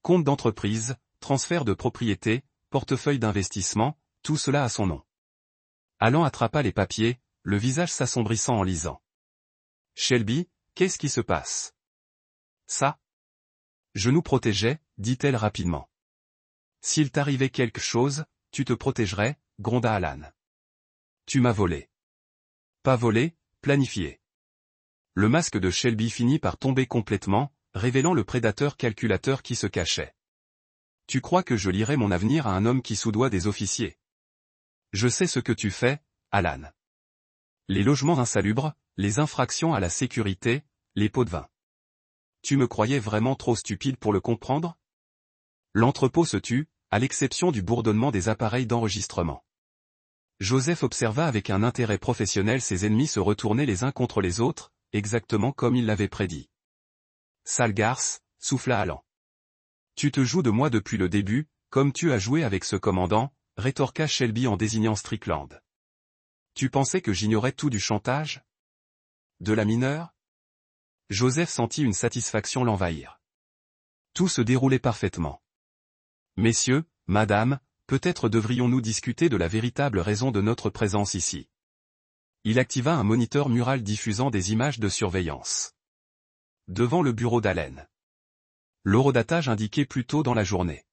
Speaker 1: Compte d'entreprise, transfert de propriété, portefeuille d'investissement, tout cela a son nom. Alan attrapa les papiers, le visage s'assombrissant en lisant. Shelby, qu'est-ce qui se passe? Ça? Je nous protégeais, dit-elle rapidement. S'il t'arrivait quelque chose, tu te protégerais, gronda Alan. Tu m'as volé. Pas volé, planifié. Le masque de Shelby finit par tomber complètement, révélant le prédateur calculateur qui se cachait. Tu crois que je lierai mon avenir à un homme qui soudoie des officiers? Je sais ce que tu fais, Alan. Les logements insalubres, les infractions à la sécurité, les pots de vin. Tu me croyais vraiment trop stupide pour le comprendre? L'entrepôt se tut, à l'exception du bourdonnement des appareils d'enregistrement. Joseph observa avec un intérêt professionnel ses ennemis se retourner les uns contre les autres, exactement comme il l'avait prédit. Sale garce, souffla Alan. Tu te joues de moi depuis le début, comme tu as joué avec ce commandant, rétorqua Shelby en désignant Strickland. Tu pensais que j'ignorais tout du chantage? De la mineure? Joseph sentit une satisfaction l'envahir. Tout se déroulait parfaitement. Messieurs, madame, peut-être devrions-nous discuter de la véritable raison de notre présence ici. Il activa un moniteur mural diffusant des images de surveillance. devant le bureau d'Allen. L'horodatage indiqué plus tôt dans la journée.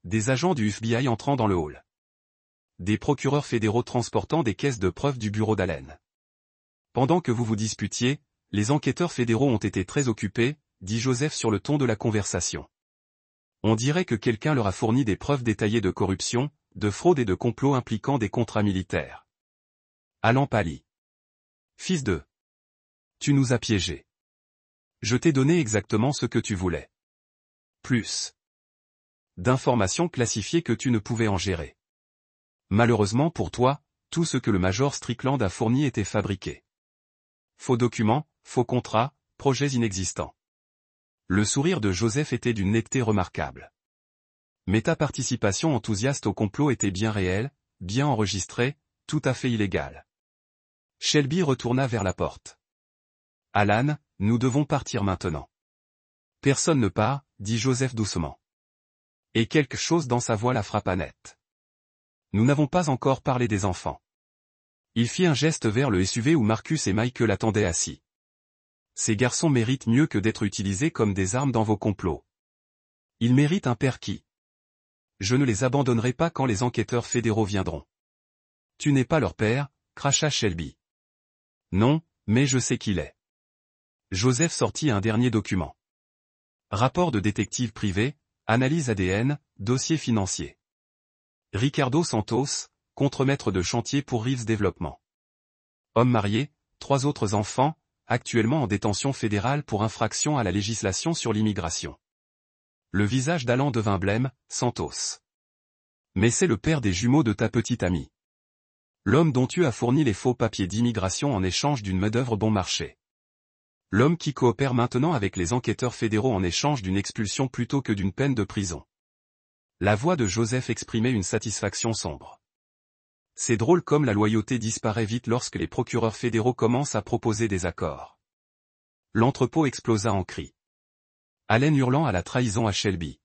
Speaker 1: Des agents du FBI entrant dans le hall. Des procureurs fédéraux transportant des caisses de preuves du bureau d'Allen. Pendant que vous vous disputiez, les enquêteurs fédéraux ont été très occupés, dit Joseph sur le ton de la conversation. On dirait que quelqu'un leur a fourni des preuves détaillées de corruption, de fraude et de complot impliquant des contrats militaires. Alan pâlit. Fils de... Tu nous as piégés. Je t'ai donné exactement ce que tu voulais. Plus d'informations classifiées que tu ne pouvais en gérer. Malheureusement pour toi, tout ce que le Major Strickland a fourni était fabriqué. Faux documents, faux contrats, projets inexistants. Le sourire de Joseph était d'une netteté remarquable. Mais ta participation enthousiaste au complot était bien réelle, bien enregistrée, tout à fait illégale. Shelby retourna vers la porte. Alan, nous devons partir maintenant. Personne ne part, dit Joseph doucement. Et quelque chose dans sa voix la frappa net. Nous n'avons pas encore parlé des enfants. Il fit un geste vers le SUV où Marcus et Michael attendaient assis. Ces garçons méritent mieux que d'être utilisés comme des armes dans vos complots. Ils méritent un père qui. Je ne les abandonnerai pas quand les enquêteurs fédéraux viendront. Tu n'es pas leur père, cracha Shelby. Non, mais je sais qu'il est. Joseph sortit un dernier document. Rapport de détective privé, analyse ADN, dossier financier. Ricardo Santos, contremaître de chantier pour Reeves Développement. Homme marié, 3 autres enfants, actuellement en détention fédérale pour infraction à la législation sur l'immigration. Le visage d'Alan devint blême, Santos. Mais c'est le père des jumeaux de ta petite amie. L'homme dont tu as fourni les faux papiers d'immigration en échange d'une main-d'œuvre bon marché. L'homme qui coopère maintenant avec les enquêteurs fédéraux en échange d'une expulsion plutôt que d'une peine de prison. La voix de Joseph exprimait une satisfaction sombre. C'est drôle comme la loyauté disparaît vite lorsque les procureurs fédéraux commencent à proposer des accords. L'entrepôt explosa en cris. Allen hurlant à la trahison à Shelby.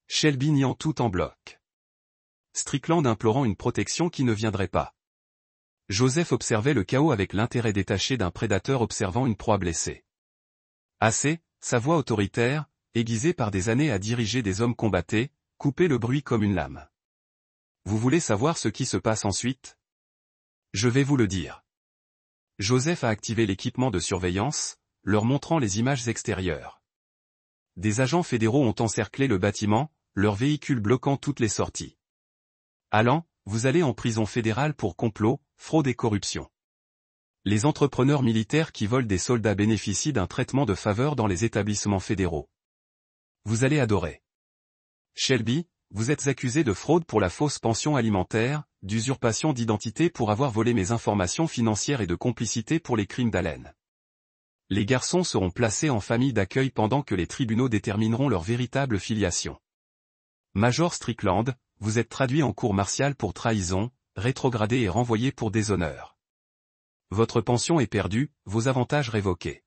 Speaker 1: Shelby niant tout en bloc. Strickland implorant une protection qui ne viendrait pas. Joseph observait le chaos avec l'intérêt détaché d'un prédateur observant une proie blessée. Assez, sa voix autoritaire, aiguisée par des années à diriger des hommes combattés, coupait le bruit comme une lame. Vous voulez savoir ce qui se passe ensuite? Je vais vous le dire. Joseph a activé l'équipement de surveillance, leur montrant les images extérieures. Des agents fédéraux ont encerclé le bâtiment, leurs véhicules bloquant toutes les sorties. Alan, vous allez en prison fédérale pour complot, fraude et corruption. Les entrepreneurs militaires qui volent des soldats bénéficient d'un traitement de faveur dans les établissements fédéraux. Vous allez adorer. Shelby, vous êtes accusé de fraude pour la fausse pension alimentaire, d'usurpation d'identité pour avoir volé mes informations financières et de complicité pour les crimes d'Allen. Les garçons seront placés en famille d'accueil pendant que les tribunaux détermineront leur véritable filiation. Major Strickland, vous êtes traduit en cour martiale pour trahison, rétrogradé et renvoyé pour déshonneur. Votre pension est perdue, vos avantages révoqués.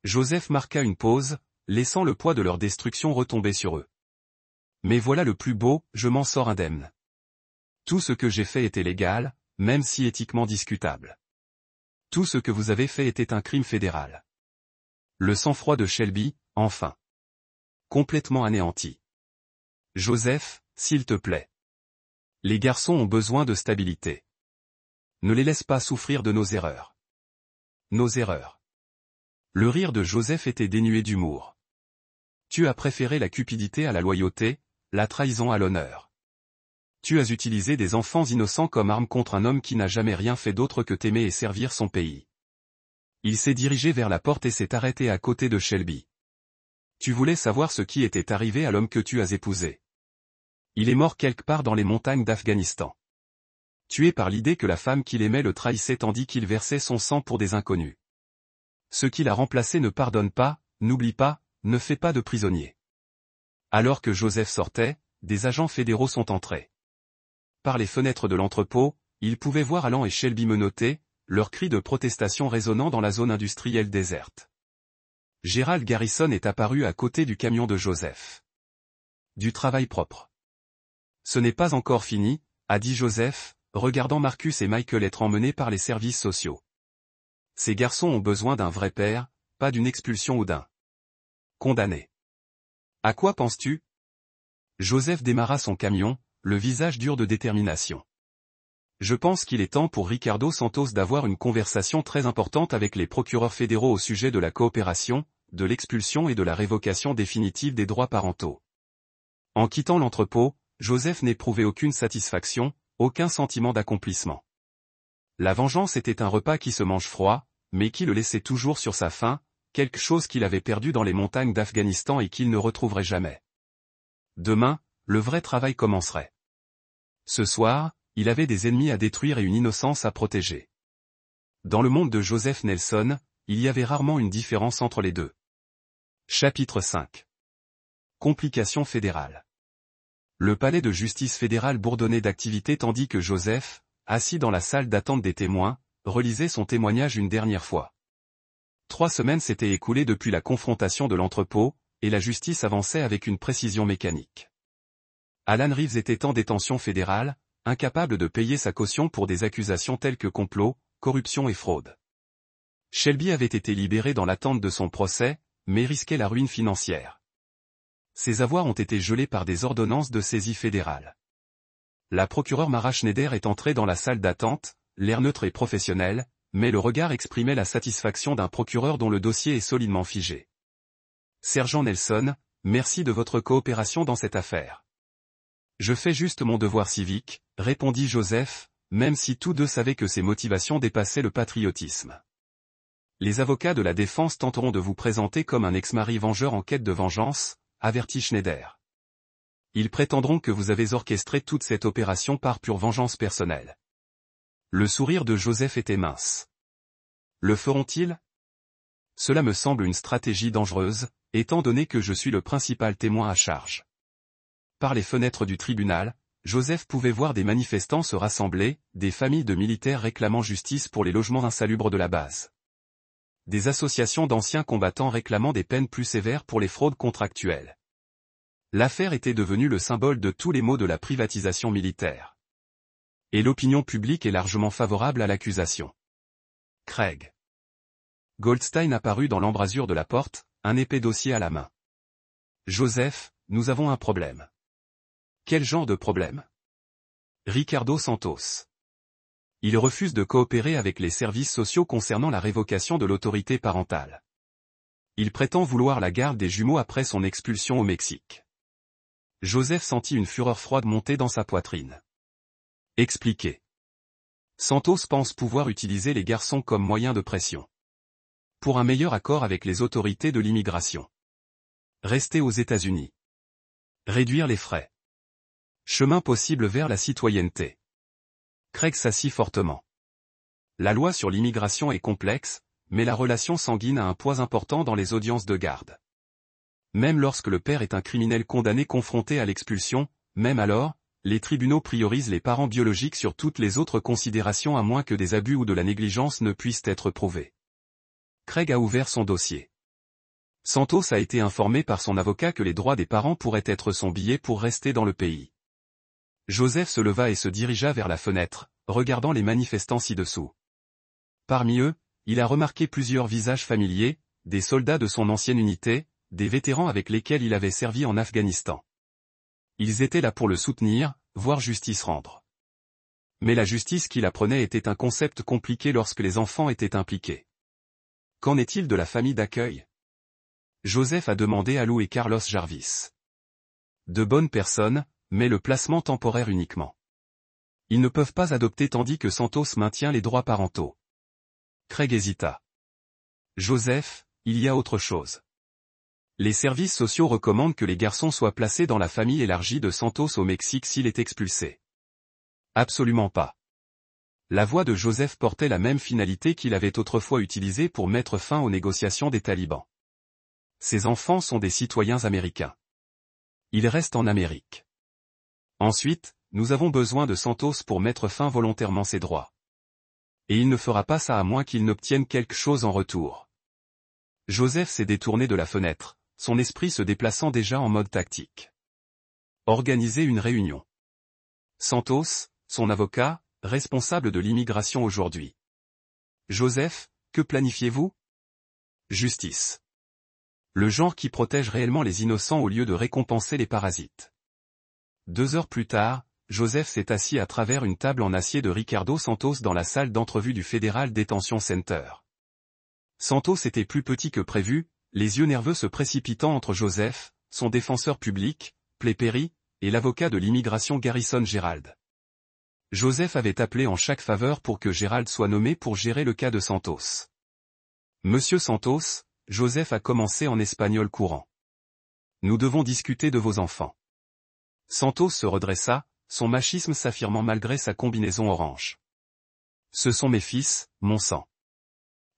Speaker 1: Joseph marqua une pause, laissant le poids de leur destruction retomber sur eux. Mais voilà le plus beau, je m'en sors indemne. Tout ce que j'ai fait était légal, même si éthiquement discutable. Tout ce que vous avez fait était un crime fédéral. Le sang-froid de Shelby, enfin. Complètement anéanti. Joseph, s'il te plaît. Les garçons ont besoin de stabilité. Ne les laisse pas souffrir de nos erreurs. Nos erreurs. Le rire de Joseph était dénué d'humour. Tu as préféré la cupidité à la loyauté, la trahison à l'honneur. Tu as utilisé des enfants innocents comme arme contre un homme qui n'a jamais rien fait d'autre que t'aimer et servir son pays. Il s'est dirigé vers la porte et s'est arrêté à côté de Shelby. Tu voulais savoir ce qui était arrivé à l'homme que tu as épousé. Il est mort quelque part dans les montagnes d'Afghanistan. Tué par l'idée que la femme qu'il aimait le trahissait tandis qu'il versait son sang pour des inconnus. Ce qui l'a remplacé ne pardonne pas, n'oublie pas, ne fait pas de prisonnier. Alors que Joseph sortait, des agents fédéraux sont entrés. Par les fenêtres de l'entrepôt, ils pouvaient voir Alan et Shelby menottés, leurs cris de protestation résonnant dans la zone industrielle déserte. Gerald Garrison est apparu à côté du camion de Joseph. Du travail propre. Ce n'est pas encore fini, a dit Joseph, regardant Marcus et Michael être emmenés par les services sociaux. Ces garçons ont besoin d'un vrai père, pas d'une expulsion ou d'un condamné. À quoi penses-tu? Joseph démarra son camion, le visage dur de détermination. Je pense qu'il est temps pour Ricardo Santos d'avoir une conversation très importante avec les procureurs fédéraux au sujet de la coopération, de l'expulsion et de la révocation définitive des droits parentaux. En quittant l'entrepôt, Joseph n'éprouvait aucune satisfaction, aucun sentiment d'accomplissement. La vengeance était un repas qui se mange froid, mais qui le laissait toujours sur sa faim, quelque chose qu'il avait perdu dans les montagnes d'Afghanistan et qu'il ne retrouverait jamais. Demain, le vrai travail commencerait. Ce soir, il avait des ennemis à détruire et une innocence à protéger. Dans le monde de Joseph Nelson, il y avait rarement une différence entre les deux. Chapitre 5. Complications fédérales. Le palais de justice fédéral bourdonnait d'activité tandis que Joseph, assis dans la salle d'attente des témoins, relisait son témoignage une dernière fois. 3 semaines s'étaient écoulées depuis la confrontation de l'entrepôt, et la justice avançait avec une précision mécanique. Alan Reeves était en détention fédérale, incapable de payer sa caution pour des accusations telles que complot, corruption et fraude. Shelby avait été libéré dans l'attente de son procès, mais risquait la ruine financière. Ses avoirs ont été gelés par des ordonnances de saisie fédérale. La procureure Mara Schneider est entrée dans la salle d'attente, l'air neutre et professionnel, mais le regard exprimait la satisfaction d'un procureur dont le dossier est solidement figé. Sergent Nelson, merci de votre coopération dans cette affaire. Je fais juste mon devoir civique, répondit Joseph, même si tous deux savaient que ses motivations dépassaient le patriotisme. Les avocats de la défense tenteront de vous présenter comme un ex-mari vengeur en quête de vengeance, avertit Schneider. Ils prétendront que vous avez orchestré toute cette opération par pure vengeance personnelle. Le sourire de Joseph était mince. Le feront-ils? Cela me semble une stratégie dangereuse, étant donné que je suis le principal témoin à charge. Par les fenêtres du tribunal, Joseph pouvait voir des manifestants se rassembler, des familles de militaires réclamant justice pour les logements insalubres de la base. Des associations d'anciens combattants réclamant des peines plus sévères pour les fraudes contractuelles. L'affaire était devenue le symbole de tous les maux de la privatisation militaire. Et l'opinion publique est largement favorable à l'accusation. Craig Goldstein apparut dans l'embrasure de la porte, un épais dossier à la main. Joseph, nous avons un problème. Quel genre de problème? Ricardo Santos. Il refuse de coopérer avec les services sociaux concernant la révocation de l'autorité parentale. Il prétend vouloir la garde des jumeaux après son expulsion au Mexique. Joseph sentit une fureur froide monter dans sa poitrine. Expliquez. Santos pense pouvoir utiliser les garçons comme moyen de pression. Pour un meilleur accord avec les autorités de l'immigration. Rester aux États-Unis. Réduire les frais. Chemin possible vers la citoyenneté. Craig s'assit fortement. La loi sur l'immigration est complexe, mais la relation sanguine a un poids important dans les audiences de garde. Même lorsque le père est un criminel condamné confronté à l'expulsion, même alors, les tribunaux priorisent les parents biologiques sur toutes les autres considérations à moins que des abus ou de la négligence ne puissent être prouvés. Craig a ouvert son dossier. Santos a été informé par son avocat que les droits des parents pourraient être son billet pour rester dans le pays. Joseph se leva et se dirigea vers la fenêtre, regardant les manifestants ci-dessous. Parmi eux, il a remarqué plusieurs visages familiers, des soldats de son ancienne unité, des vétérans avec lesquels il avait servi en Afghanistan. Ils étaient là pour le soutenir, voir justice rendre. Mais la justice qu'il apprenait était un concept compliqué lorsque les enfants étaient impliqués. Qu'en est-il de la famille d'accueil? Joseph a demandé à Lou et Carlos Jarvis. De bonnes personnes, mais le placement temporaire uniquement. Ils ne peuvent pas adopter tandis que Santos maintient les droits parentaux. Craig hésita. Joseph, il y a autre chose. Les services sociaux recommandent que les garçons soient placés dans la famille élargie de Santos au Mexique s'il est expulsé. Absolument pas. La voix de Joseph portait la même finalité qu'il avait autrefois utilisée pour mettre fin aux négociations des talibans. Ces enfants sont des citoyens américains. Ils restent en Amérique. Ensuite, nous avons besoin de Santos pour mettre fin volontairement ses droits. Et il ne fera pas ça à moins qu'il n'obtienne quelque chose en retour. Joseph s'est détourné de la fenêtre, son esprit se déplaçant déjà en mode tactique. Organiser une réunion. Santos, son avocat, responsable de l'immigration aujourd'hui. Joseph, que planifiez-vous? Justice. Le genre qui protège réellement les innocents au lieu de récompenser les parasites. 2 heures plus tard, Joseph s'est assis à travers une table en acier de Ricardo Santos dans la salle d'entrevue du Federal Detention Center. Santos était plus petit que prévu, les yeux nerveux se précipitant entre Joseph, son défenseur public, Play Perry, et l'avocat de l'immigration Garrison Gerald. Joseph avait appelé en chaque faveur pour que Gerald soit nommé pour gérer le cas de Santos. Monsieur Santos, Joseph a commencé en espagnol courant. Nous devons discuter de vos enfants. Santos se redressa, son machisme s'affirmant malgré sa combinaison orange. Ce sont mes fils, mon sang.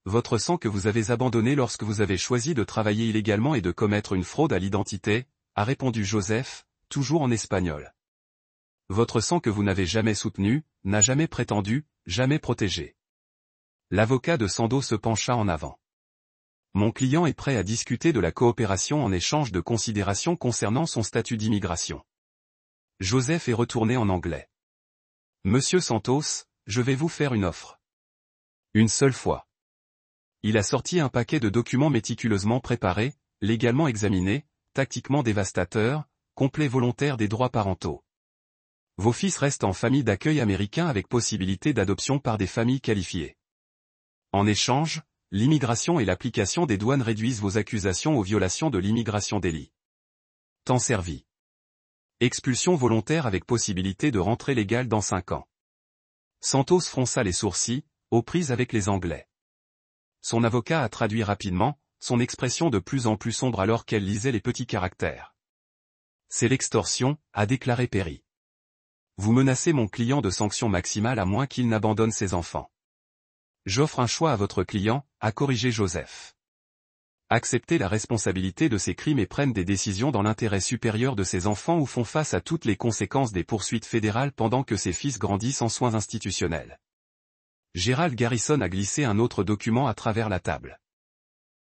Speaker 1: Votre sang que vous avez abandonné lorsque vous avez choisi de travailler illégalement et de commettre une fraude à l'identité, a répondu Joseph, toujours en espagnol. Votre sang que vous n'avez jamais soutenu, n'a jamais prétendu, jamais protégé. L'avocat de Sando se pencha en avant. Mon client est prêt à discuter de la coopération en échange de considérations concernant son statut d'immigration. Joseph est retourné en anglais. Monsieur Santos, je vais vous faire une offre. Une seule fois. Il a sorti un paquet de documents méticuleusement préparés, légalement examinés, tactiquement dévastateurs, complet volontaire des droits parentaux. Vos fils restent en famille d'accueil américain avec possibilité d'adoption par des familles qualifiées. En échange, l'immigration et l'application des douanes réduisent vos accusations aux violations de l'immigration délit. Temps servi. Expulsion volontaire avec possibilité de rentrée légale dans 5 ans. Santos fronça les sourcils, aux prises avec les Anglais. Son avocat a traduit rapidement, son expression de plus en plus sombre alors qu'elle lisait les petits caractères. C'est l'extorsion, a déclaré Perry. Vous menacez mon client de sanctions maximales à moins qu'il n'abandonne ses enfants. J'offre un choix à votre client, a corrigé Joseph. Acceptez la responsabilité de ses crimes et prennent des décisions dans l'intérêt supérieur de ses enfants ou font face à toutes les conséquences des poursuites fédérales pendant que ses fils grandissent en soins institutionnels. Gerald Garrison a glissé un autre document à travers la table.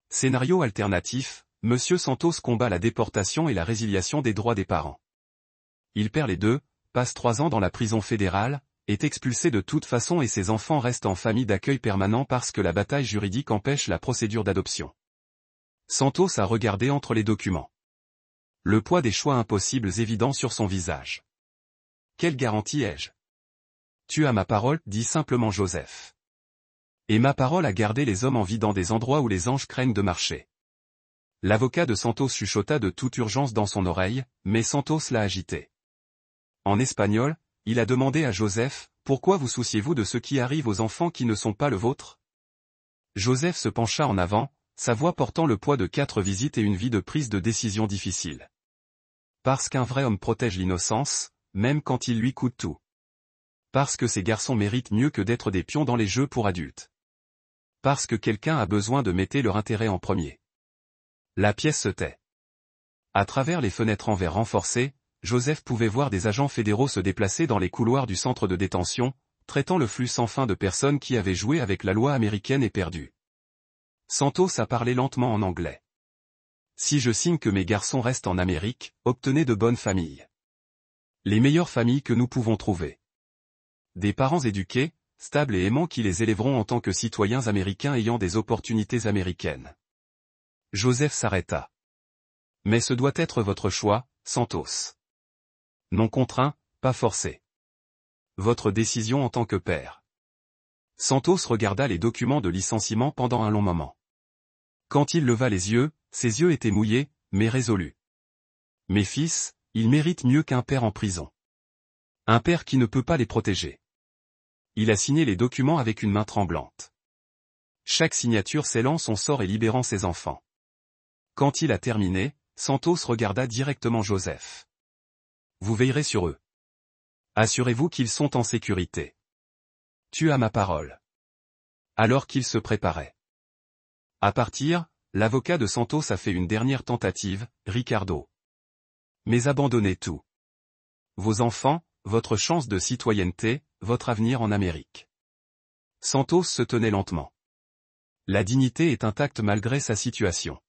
Speaker 1: Scénario alternatif, Monsieur Santos combat la déportation et la résiliation des droits des parents. Il perd les deux, passe 3 ans dans la prison fédérale, est expulsé de toute façon et ses enfants restent en famille d'accueil permanent parce que la bataille juridique empêche la procédure d'adoption. Santos a regardé entre les documents. Le poids des choix impossibles évident sur son visage. Quelle garantie ai-je? Tu as ma parole, dit simplement Joseph. Et ma parole a gardé les hommes en vie dans des endroits où les anges craignent de marcher. L'avocat de Santos chuchota de toute urgence dans son oreille, mais Santos l'a agité. En espagnol, il a demandé à Joseph, pourquoi vous souciez-vous de ce qui arrive aux enfants qui ne sont pas le vôtre? Joseph se pencha en avant, sa voix portant le poids de 4 visites et une vie de prise de décision difficile. Parce qu'un vrai homme protège l'innocence, même quand il lui coûte tout. Parce que ces garçons méritent mieux que d'être des pions dans les jeux pour adultes. Parce que quelqu'un a besoin de mettre leur intérêt en premier. La pièce se tait. À travers les fenêtres en verre renforcées, Joseph pouvait voir des agents fédéraux se déplacer dans les couloirs du centre de détention, traitant le flux sans fin de personnes qui avaient joué avec la loi américaine et perdu. Santos a parlé lentement en anglais. Si je signe que mes garçons restent en Amérique, obtenez de bonnes familles. Les meilleures familles que nous pouvons trouver. Des parents éduqués, stables et aimants qui les élèveront en tant que citoyens américains ayant des opportunités américaines. Joseph s'arrêta. Mais ce doit être votre choix, Santos. Non contraint, pas forcé. Votre décision en tant que père. Santos regarda les documents de licenciement pendant un long moment. Quand il leva les yeux, ses yeux étaient mouillés, mais résolus. Mes fils, ils méritent mieux qu'un père en prison. Un père qui ne peut pas les protéger. Il a signé les documents avec une main tremblante. Chaque signature scellant son sort et libérant ses enfants. Quand il a terminé, Santos regarda directement Joseph. Vous veillerez sur eux. Assurez-vous qu'ils sont en sécurité. Tu as ma parole. Alors qu'il se préparait. À partir, l'avocat de Santos a fait une dernière tentative, Ricardo. Mais abandonnez tout. Vos enfants, votre chance de citoyenneté, votre avenir en Amérique. Santos se tenait lentement. La dignité est intacte malgré sa situation.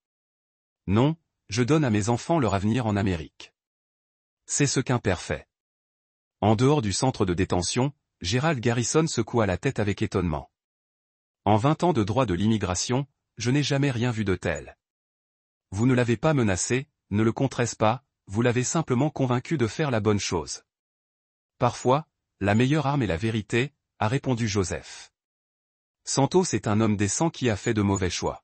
Speaker 1: Non, je donne à mes enfants leur avenir en Amérique. C'est ce qu'un père fait. En dehors du centre de détention, Gerald Garrison secoua la tête avec étonnement. En 20 ans de droit de l'immigration, je n'ai jamais rien vu de tel. Vous ne l'avez pas menacé, ne le contraisse pas, vous l'avez simplement convaincu de faire la bonne chose. Parfois, la meilleure arme est la vérité, a répondu Joseph. Santos est un homme décent qui a fait de mauvais choix.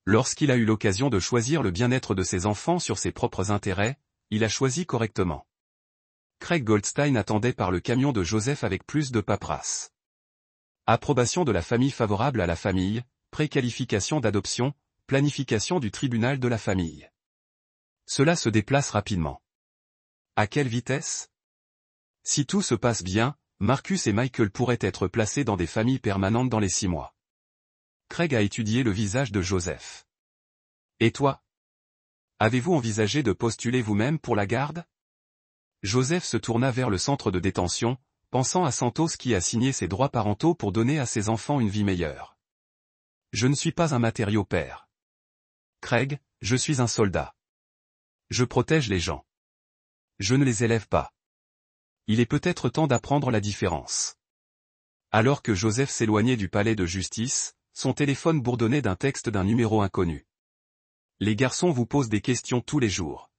Speaker 1: Lorsqu'il a eu l'occasion de choisir le bien-être de ses enfants sur ses propres intérêts, il a choisi correctement. Craig Goldstein attendait par le camion de Joseph avec plus de paperasse. Approbation de la famille favorable à la famille, préqualification d'adoption, planification du tribunal de la famille. Cela se déplace rapidement. À quelle vitesse? Si tout se passe bien, Marcus et Michael pourraient être placés dans des familles permanentes dans les 6 mois. Craig a étudié le visage de Joseph. Et toi? Avez-vous envisagé de postuler vous-même pour la garde? Joseph se tourna vers le centre de détention, pensant à Santos qui a signé ses droits parentaux pour donner à ses enfants une vie meilleure. Je ne suis pas un matériau père. Craig, je suis un soldat. Je protège les gens. Je ne les élève pas. Il est peut-être temps d'apprendre la différence. Alors que Joseph s'éloignait du palais de justice, son téléphone bourdonnait d'un texte d'un numéro inconnu. Les garçons vous posent des questions tous les jours.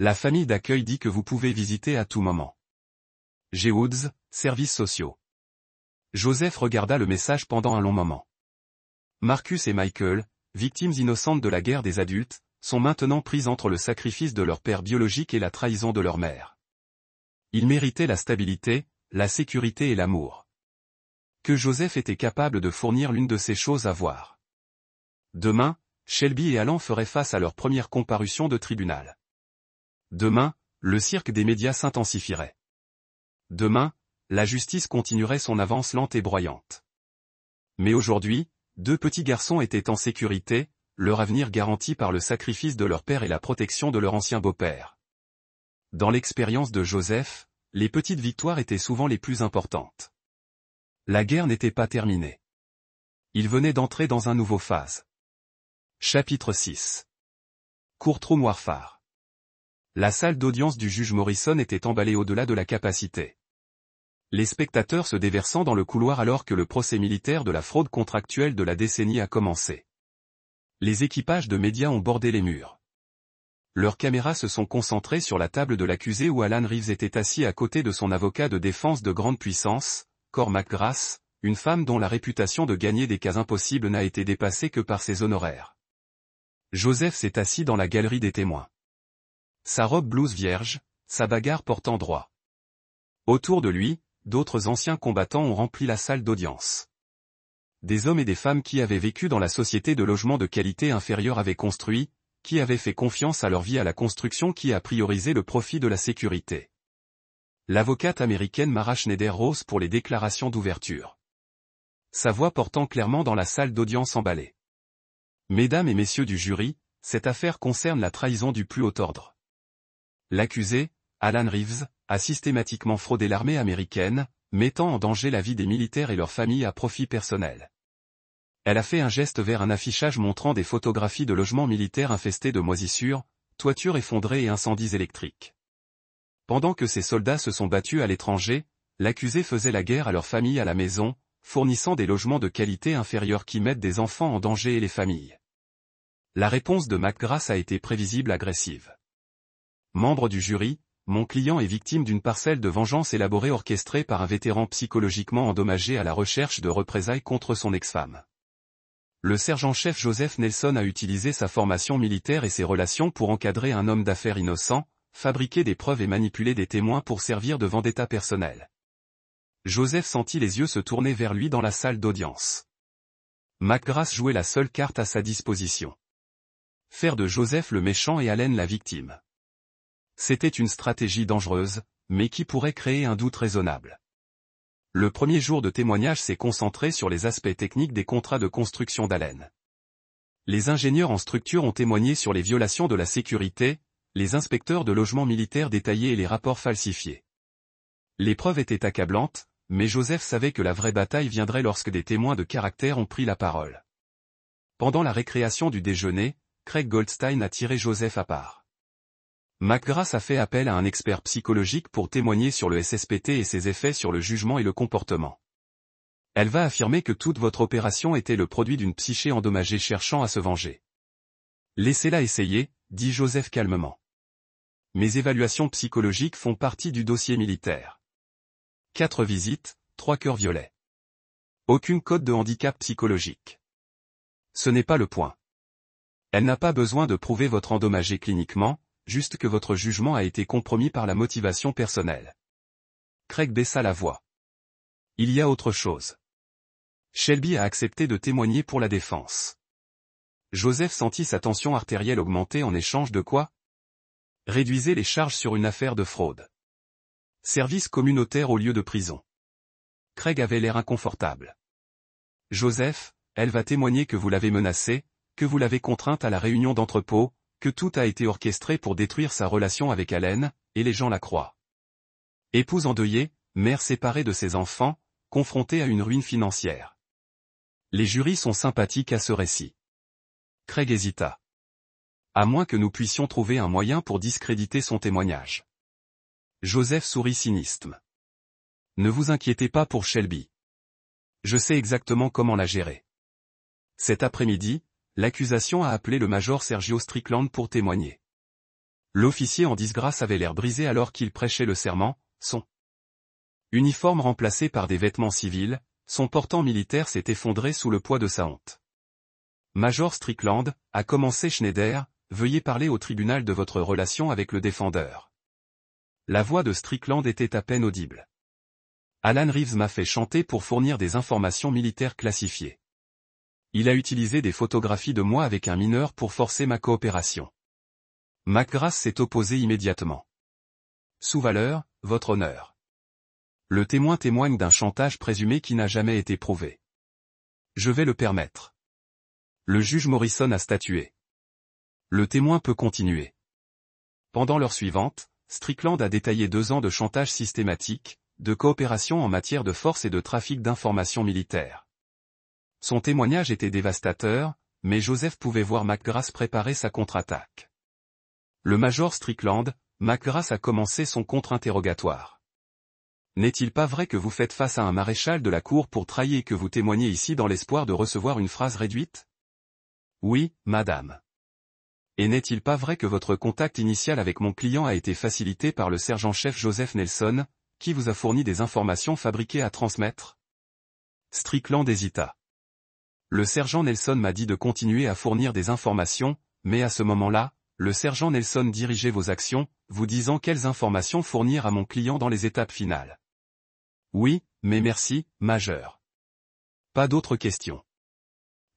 Speaker 1: La famille d'accueil dit que vous pouvez visiter à tout moment. G. Woods, services sociaux. Joseph regarda le message pendant un long moment. Marcus et Michael, victimes innocentes de la guerre des adultes, sont maintenant pris entre le sacrifice de leur père biologique et la trahison de leur mère. Ils méritaient la stabilité, la sécurité et l'amour. Que Joseph était capable de fournir l'une de ces choses à voir. Demain, Shelby et Alan feraient face à leur première comparution de tribunal. Demain, le cirque des médias s'intensifierait. Demain, la justice continuerait son avance lente et broyante. Mais aujourd'hui, 2 petits garçons étaient en sécurité, leur avenir garanti par le sacrifice de leur père et la protection de leur ancien beau-père. Dans l'expérience de Joseph, les petites victoires étaient souvent les plus importantes. La guerre n'était pas terminée. Il venait d'entrer dans un nouveau phase. Chapitre 6. Courtroom Warfare. La salle d'audience du juge Morrison était emballée au-delà de la capacité. Les spectateurs se déversant dans le couloir alors que le procès militaire de la fraude contractuelle de la décennie a commencé. Les équipages de médias ont bordé les murs. Leurs caméras se sont concentrées sur la table de l'accusé où Alan Reeves était assis à côté de son avocat de défense de grande puissance, Cor McGrath, une femme dont la réputation de gagner des cas impossibles n'a été dépassée que par ses honoraires. Joseph s'est assis dans la galerie des témoins. Sa robe blouse vierge, sa bagarre portant droit. Autour de lui, d'autres anciens combattants ont rempli la salle d'audience. Des hommes et des femmes qui avaient vécu dans la société de logements de qualité inférieure avaient construit, qui avaient fait confiance à leur vie à la construction qui a priorisé le profit de la sécurité. L'avocate américaine Mara Schneider rose pour les déclarations d'ouverture. Sa voix portant clairement dans la salle d'audience emballée. Mesdames et messieurs du jury, cette affaire concerne la trahison du plus haut ordre. L'accusé, Alan Reeves, a systématiquement fraudé l'armée américaine, mettant en danger la vie des militaires et leurs familles à profit personnel. Elle a fait un geste vers un affichage montrant des photographies de logements militaires infestés de moisissures, toitures effondrées et incendies électriques. Pendant que ces soldats se sont battus à l'étranger, l'accusé faisait la guerre à leurs familles à la maison, fournissant des logements de qualité inférieure qui mettent des enfants en danger et les familles. La réponse de McGrath a été prévisible agressive. Membre du jury, mon client est victime d'une parcelle de vengeance élaborée orchestrée par un vétéran psychologiquement endommagé à la recherche de représailles contre son ex-femme. Le sergent-chef Joseph Nelson a utilisé sa formation militaire et ses relations pour encadrer un homme d'affaires innocent, fabriquer des preuves et manipuler des témoins pour servir de vendetta personnelle. Joseph sentit les yeux se tourner vers lui dans la salle d'audience. McGrath jouait la seule carte à sa disposition. Faire de Joseph le méchant et Allen la victime. C'était une stratégie dangereuse, mais qui pourrait créer un doute raisonnable. Le premier jour de témoignage s'est concentré sur les aspects techniques des contrats de construction d'Allen. Les ingénieurs en structure ont témoigné sur les violations de la sécurité, les inspecteurs de logements militaires détaillés et les rapports falsifiés. Les preuves étaient accablantes, mais Joseph savait que la vraie bataille viendrait lorsque des témoins de caractère ont pris la parole. Pendant la récréation du déjeuner, Craig Goldstein a tiré Joseph à part. McGrath a fait appel à un expert psychologique pour témoigner sur le SSPT et ses effets sur le jugement et le comportement. Elle va affirmer que toute votre opération était le produit d'une psyché endommagée cherchant à se venger. Laissez-la essayer, dit Joseph calmement. Mes évaluations psychologiques font partie du dossier militaire. 4 visites, 3 cœurs violets. Aucune cote de handicap psychologique. Ce n'est pas le point. Elle n'a pas besoin de prouver votre endommagé cliniquement, juste que votre jugement a été compromis par la motivation personnelle. Craig baissa la voix. Il y a autre chose. Shelby a accepté de témoigner pour la défense. Joseph sentit sa tension artérielle augmenter en échange de quoi? Réduisez les charges sur une affaire de fraude. Service communautaire au lieu de prison. Craig avait l'air inconfortable. Joseph, elle va témoigner que vous l'avez menacée, que vous l'avez contrainte à la réunion d'entrepôt, que tout a été orchestré pour détruire sa relation avec Allen, et les gens la croient. Épouse endeuillée, mère séparée de ses enfants, confrontée à une ruine financière. Les jurys sont sympathiques à ce récit. Craig hésita. À moins que nous puissions trouver un moyen pour discréditer son témoignage. Joseph sourit cynisme. Ne vous inquiétez pas pour Shelby. Je sais exactement comment la gérer. Cet après-midi, l'accusation a appelé le major Sergio Strickland pour témoigner. L'officier en disgrâce avait l'air brisé alors qu'il prêchait le serment, son uniforme remplacé par des vêtements civils, son portant militaire s'est effondré sous le poids de sa honte. Major Strickland, a commencé Schneider, veuillez parler au tribunal de votre relation avec le défendeur. La voix de Strickland était à peine audible. Alan Reeves m'a fait chanter pour fournir des informations militaires classifiées. Il a utilisé des photographies de moi avec un mineur pour forcer ma coopération. McGrath s'est opposé immédiatement. Sous-valeur, votre honneur. Le témoin témoigne d'un chantage présumé qui n'a jamais été prouvé. Je vais le permettre. Le juge Morrison a statué. Le témoin peut continuer. Pendant l'heure suivante, Strickland a détaillé 2 ans de chantage systématique, de coopération en matière de force et de trafic d'informations militaires. Son témoignage était dévastateur, mais Joseph pouvait voir McGrath préparer sa contre-attaque. Le major Strickland, McGrath a commencé son contre-interrogatoire. N'est-il pas vrai que vous faites face à un maréchal de la cour pour trahir et que vous témoignez ici dans l'espoir de recevoir une phrase réduite? Oui, madame. Et n'est-il pas vrai que votre contact initial avec mon client a été facilité par le sergent-chef Joseph Nelson, qui vous a fourni des informations fabriquées à transmettre? Strickland hésita. Le sergent Nelson m'a dit de continuer à fournir des informations, mais à ce moment-là, le sergent Nelson dirigeait vos actions, vous disant quelles informations fournir à mon client dans les étapes finales. Oui, mais merci, majeur. Pas d'autres questions.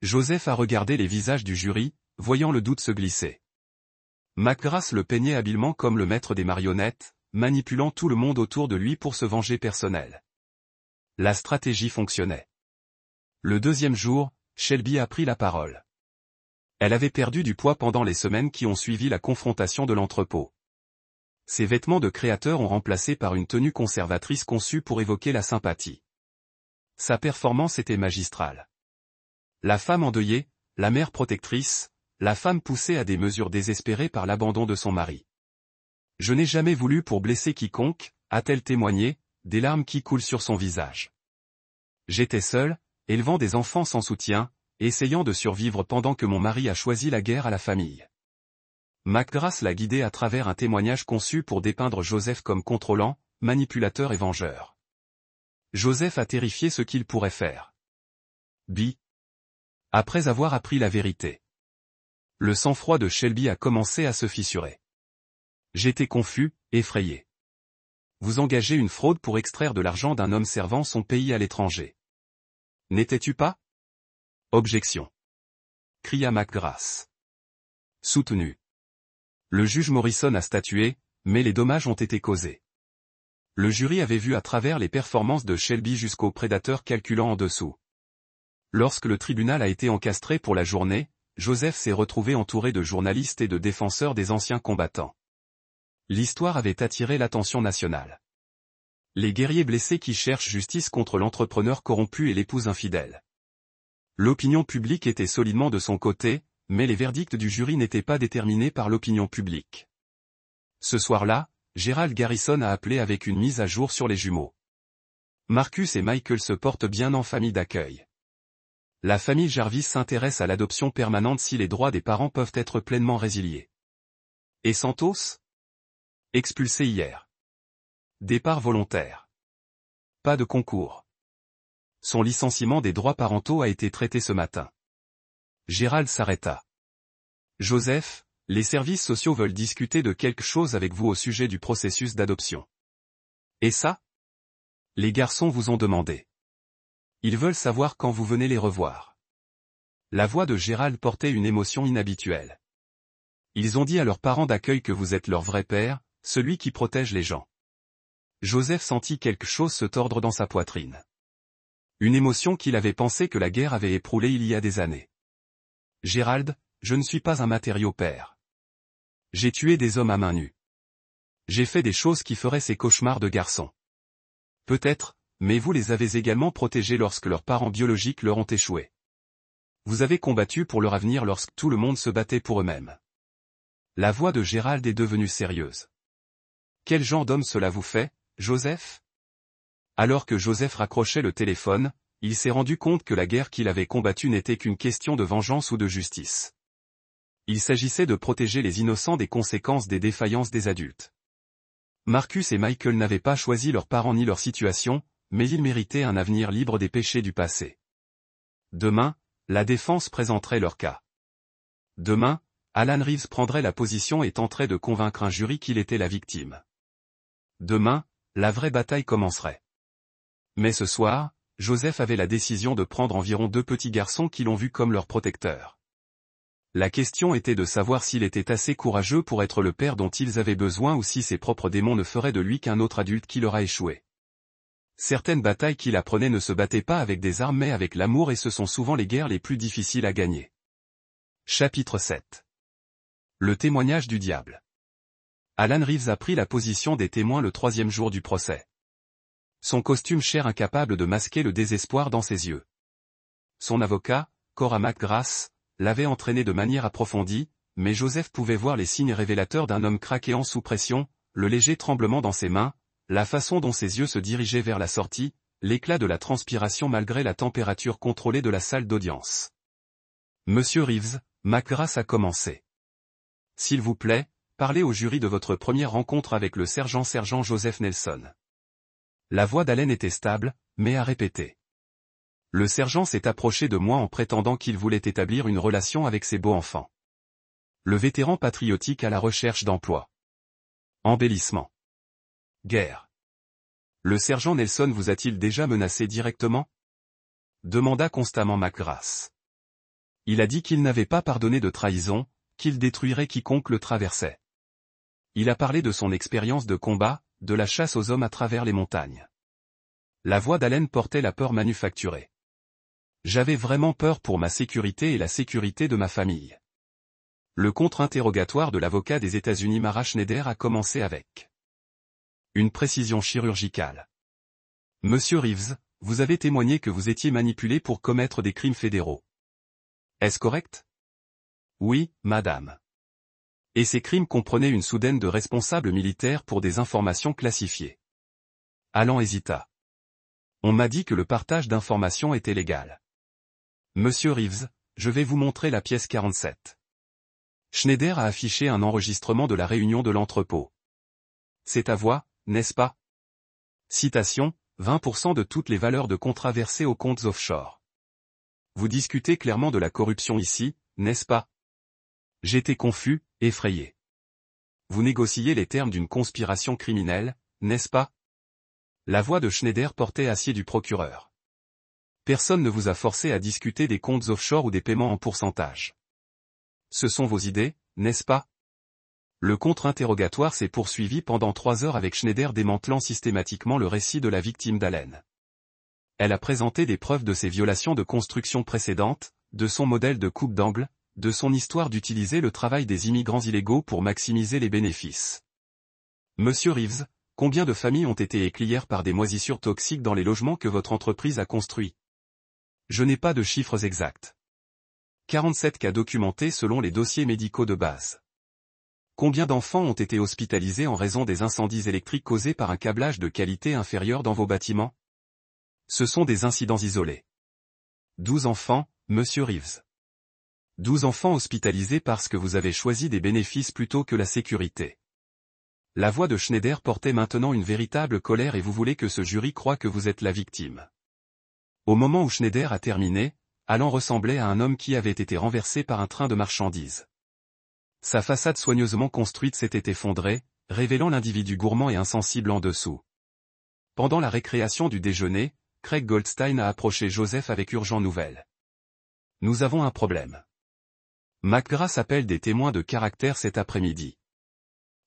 Speaker 1: Joseph a regardé les visages du jury, voyant le doute se glisser. McGrath le peignait habilement comme le maître des marionnettes, manipulant tout le monde autour de lui pour se venger personnel. La stratégie fonctionnait. Le deuxième jour, Shelby a pris la parole. Elle avait perdu du poids pendant les semaines qui ont suivi la confrontation de l'entrepôt. Ses vêtements de créateur ont remplacé par une tenue conservatrice conçue pour évoquer la sympathie. Sa performance était magistrale. La femme endeuillée, la mère protectrice, la femme poussée à des mesures désespérées par l'abandon de son mari. Je n'ai jamais voulu pour blesser quiconque, a-t-elle témoigné, des larmes qui coulent sur son visage. J'étais seule, élevant des enfants sans soutien, essayant de survivre pendant que mon mari a choisi la guerre à la famille. McGrath l'a guidé à travers un témoignage conçu pour dépeindre Joseph comme contrôlant, manipulateur et vengeur. Joseph a terrifié ce qu'il pourrait faire. Après avoir appris la vérité. Le sang-froid de Shelby a commencé à se fissurer. J'étais confus, effrayé. Vous engagez une fraude pour extraire de l'argent d'un homme servant son pays à l'étranger. N'étais-tu pas? Objection. Cria McGrath. Soutenu. Le juge Morrison a statué, mais les dommages ont été causés. Le jury avait vu à travers les performances de Shelby jusqu'au prédateur calculant en dessous. Lorsque le tribunal a été encastré pour la journée, Joseph s'est retrouvé entouré de journalistes et de défenseurs des anciens combattants. L'histoire avait attiré l'attention nationale. Les guerriers blessés qui cherchent justice contre l'entrepreneur corrompu et l'épouse infidèle. L'opinion publique était solidement de son côté, mais les verdicts du jury n'étaient pas déterminés par l'opinion publique. Ce soir-là, Gerald Garrison a appelé avec une mise à jour sur les jumeaux. Marcus et Michael se portent bien en famille d'accueil. La famille Jarvis s'intéresse à l'adoption permanente si les droits des parents peuvent être pleinement résiliés. Et Santos? Expulsé hier. Départ volontaire. Pas de concours. Son licenciement des droits parentaux a été traité ce matin. Gérald s'arrêta. Joseph, les services sociaux veulent discuter de quelque chose avec vous au sujet du processus d'adoption. Et ça? Les garçons vous ont demandé. Ils veulent savoir quand vous venez les revoir. La voix de Gérald portait une émotion inhabituelle. Ils ont dit à leurs parents d'accueil que vous êtes leur vrai père, celui qui protège les gens. Joseph sentit quelque chose se tordre dans sa poitrine. Une émotion qu'il avait pensé que la guerre avait éproulée il y a des années. Gérald, je ne suis pas un matériau père. J'ai tué des hommes à main nue. J'ai fait des choses qui feraient ces cauchemars de garçons. Peut-être, mais vous les avez également protégés lorsque leurs parents biologiques leur ont échoué. Vous avez combattu pour leur avenir lorsque tout le monde se battait pour eux-mêmes. La voix de Gérald est devenue sérieuse. Quel genre d'homme cela vous fait, Joseph? Alors que Joseph raccrochait le téléphone, il s'est rendu compte que la guerre qu'il avait combattue n'était qu'une question de vengeance ou de justice. Il s'agissait de protéger les innocents des conséquences des défaillances des adultes. Marcus et Michael n'avaient pas choisi leurs parents ni leur situation, mais ils méritaient un avenir libre des péchés du passé. Demain, la défense présenterait leur cas. Demain, Alan Reeves prendrait la position et tenterait de convaincre un jury qu'il était la victime. Demain, la vraie bataille commencerait. Mais ce soir, Joseph avait la décision de prendre environ 2 petits garçons qui l'ont vu comme leur protecteur. La question était de savoir s'il était assez courageux pour être le père dont ils avaient besoin ou si ses propres démons ne feraient de lui qu'un autre adulte qui leur a échoué. Certaines batailles qu'il apprenait ne se battaient pas avec des armes mais avec l'amour et ce sont souvent les guerres les plus difficiles à gagner. Chapitre 7. Le témoignage du diable. Alan Reeves a pris la position des témoins le 3e jour du procès. Son costume cher incapable de masquer le désespoir dans ses yeux. Son avocat, Cora McGrath, l'avait entraîné de manière approfondie, mais Joseph pouvait voir les signes révélateurs d'un homme craquant sous pression, le léger tremblement dans ses mains, la façon dont ses yeux se dirigeaient vers la sortie, l'éclat de la transpiration malgré la température contrôlée de la salle d'audience. Monsieur Reeves, McGrath a commencé. S'il vous plaît, parlez au jury de votre première rencontre avec le sergent Joseph Nelson. La voix d'Allen était stable, mais a répété. Le sergent s'est approché de moi en prétendant qu'il voulait établir une relation avec ses beaux-enfants. Le vétéran patriotique à la recherche d'emploi. Embellissement. Guerre. Le sergent Nelson vous a-t-il déjà menacé directement? Demanda constamment McGrath. Il a dit qu'il n'avait pas pardonné de trahison, qu'il détruirait quiconque le traversait. Il a parlé de son expérience de combat, de la chasse aux hommes à travers les montagnes. La voix d'Allen portait la peur manufacturée. J'avais vraiment peur pour ma sécurité et la sécurité de ma famille. Le contre-interrogatoire de l'avocat des États-Unis Mara Schneider a commencé avec une précision chirurgicale. Monsieur Reeves, vous avez témoigné que vous étiez manipulé pour commettre des crimes fédéraux. Est-ce correct? Oui, madame. Et ces crimes comprenaient une soudaine de responsables militaires pour des informations classifiées. Alan hésita. On m'a dit que le partage d'informations était légal. Monsieur Reeves, je vais vous montrer la pièce 47. Schneider a affiché un enregistrement de la réunion de l'entrepôt. C'est à voix, n'est-ce pas? Citation, 20% de toutes les valeurs de contrats versées aux comptes offshore. Vous discutez clairement de la corruption ici, n'est-ce pas? J'étais confus, effrayé. Vous négociez les termes d'une conspiration criminelle, n'est-ce pas? La voix de Schneider portait acier du procureur. Personne ne vous a forcé à discuter des comptes offshore ou des paiements en pourcentage. Ce sont vos idées, n'est-ce pas? Le contre-interrogatoire s'est poursuivi pendant 3 heures avec Schneider démantelant systématiquement le récit de la victime d'Allen. Elle a présenté des preuves de ses violations de construction précédentes, de son modèle de coupe d'angle, de son histoire d'utiliser le travail des immigrants illégaux pour maximiser les bénéfices. Monsieur Reeves, combien de familles ont été éclaières par des moisissures toxiques dans les logements que votre entreprise a construits? Je n'ai pas de chiffres exacts. 47 cas documentés selon les dossiers médicaux de base. Combien d'enfants ont été hospitalisés en raison des incendies électriques causés par un câblage de qualité inférieure dans vos bâtiments? Ce sont des incidents isolés. 12 enfants, Monsieur Reeves. 12 enfants hospitalisés parce que vous avez choisi des bénéfices plutôt que la sécurité. La voix de Schneider portait maintenant une véritable colère et vous voulez que ce jury croie que vous êtes la victime. Au moment où Schneider a terminé, Alan ressemblait à un homme qui avait été renversé par un train de marchandises. Sa façade soigneusement construite s'était effondrée, révélant l'individu gourmand et insensible en dessous. Pendant la récréation du déjeuner, Craig Goldstein a approché Joseph avec urgente nouvelle. Nous avons un problème. McGrath appelle des témoins de caractère cet après-midi.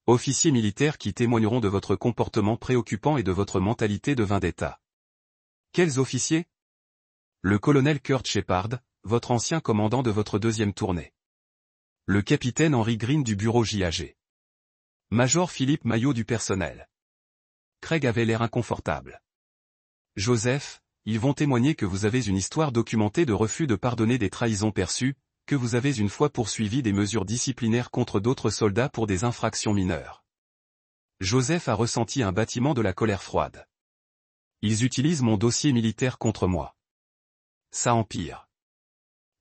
Speaker 1: Officiers militaires qui témoigneront de votre comportement préoccupant et de votre mentalité de vendetta. Quels officiers? Le colonel Kurt Shepard, votre ancien commandant de votre deuxième tournée. Le capitaine Henry Green du bureau JAG. Major Philippe Maillot du personnel. Craig avait l'air inconfortable. Joseph, ils vont témoigner que vous avez une histoire documentée de refus de pardonner des trahisons perçues, que vous avez une fois poursuivi des mesures disciplinaires contre d'autres soldats pour des infractions mineures. Joseph a ressenti un bâtiment de la colère froide. Ils utilisent mon dossier militaire contre moi. Ça empire.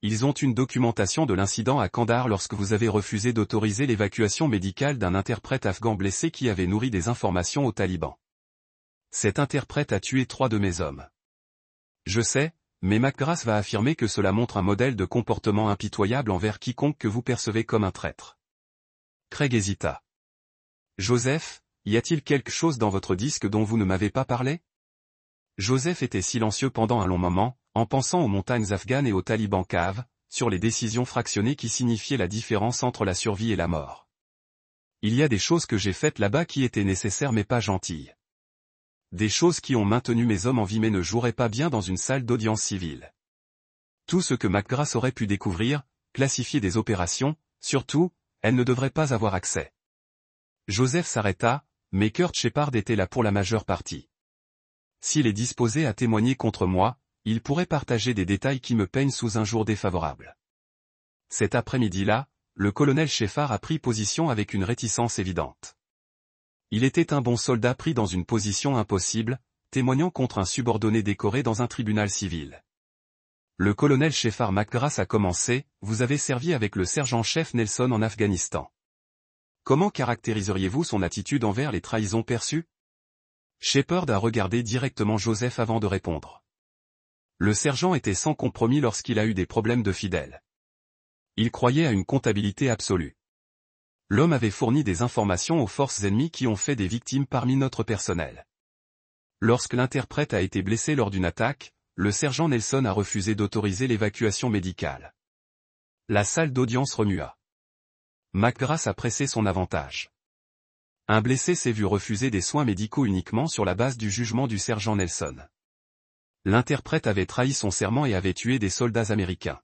Speaker 1: Ils ont une documentation de l'incident à Kandahar lorsque vous avez refusé d'autoriser l'évacuation médicale d'un interprète afghan blessé qui avait nourri des informations aux talibans. Cet interprète a tué 3 de mes hommes. Je sais, mais McGrath va affirmer que cela montre un modèle de comportement impitoyable envers quiconque que vous percevez comme un traître. Craig hésita. Joseph, y a-t-il quelque chose dans votre disque dont vous ne m'avez pas parlé? Joseph était silencieux pendant un long moment, en pensant aux montagnes afghanes et aux talibans caves, sur les décisions fractionnées qui signifiaient la différence entre la survie et la mort. Il y a des choses que j'ai faites là-bas qui étaient nécessaires mais pas gentilles. Des choses qui ont maintenu mes hommes en vie mais ne joueraient pas bien dans une salle d'audience civile. Tout ce que McGrath aurait pu découvrir, classifier des opérations, surtout, elle ne devrait pas avoir accès. Joseph s'arrêta, mais Kurt Shepard était là pour la majeure partie. S'il est disposé à témoigner contre moi, il pourrait partager des détails qui me peignent sous un jour défavorable. Cet après-midi-là, le colonel Shepard a pris position avec une réticence évidente. Il était un bon soldat pris dans une position impossible, témoignant contre un subordonné décoré dans un tribunal civil. Le colonel Shepard McGrath a commencé, vous avez servi avec le sergent-chef Nelson en Afghanistan. Comment caractériseriez-vous son attitude envers les trahisons perçues? Shepard a regardé directement Joseph avant de répondre. Le sergent était sans compromis lorsqu'il a eu des problèmes de fidèles. Il croyait à une comptabilité absolue. L'homme avait fourni des informations aux forces ennemies qui ont fait des victimes parmi notre personnel. Lorsque l'interprète a été blessé lors d'une attaque, le sergent Nelson a refusé d'autoriser l'évacuation médicale. La salle d'audience remua. McGrath a pressé son avantage. Un blessé s'est vu refuser des soins médicaux uniquement sur la base du jugement du sergent Nelson. L'interprète avait trahi son serment et avait tué des soldats américains.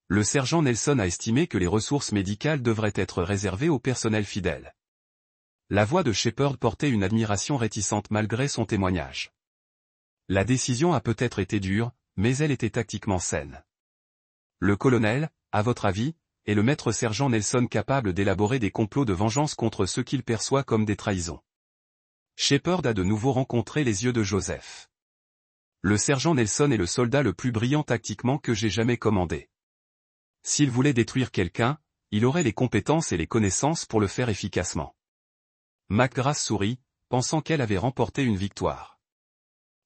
Speaker 1: Le sergent Nelson a estimé que les ressources médicales devraient être réservées au personnel fidèle. La voix de Shepard portait une admiration réticente malgré son témoignage. La décision a peut-être été dure, mais elle était tactiquement saine. Le colonel, à votre avis, est le maître sergent Nelson capable d'élaborer des complots de vengeance contre ceux qu'il perçoit comme des trahisons. Shepard a de nouveau rencontré les yeux de Joseph. Le sergent Nelson est le soldat le plus brillant tactiquement que j'ai jamais commandé. S'il voulait détruire quelqu'un, il aurait les compétences et les connaissances pour le faire efficacement. McGrath sourit, pensant qu'elle avait remporté une victoire.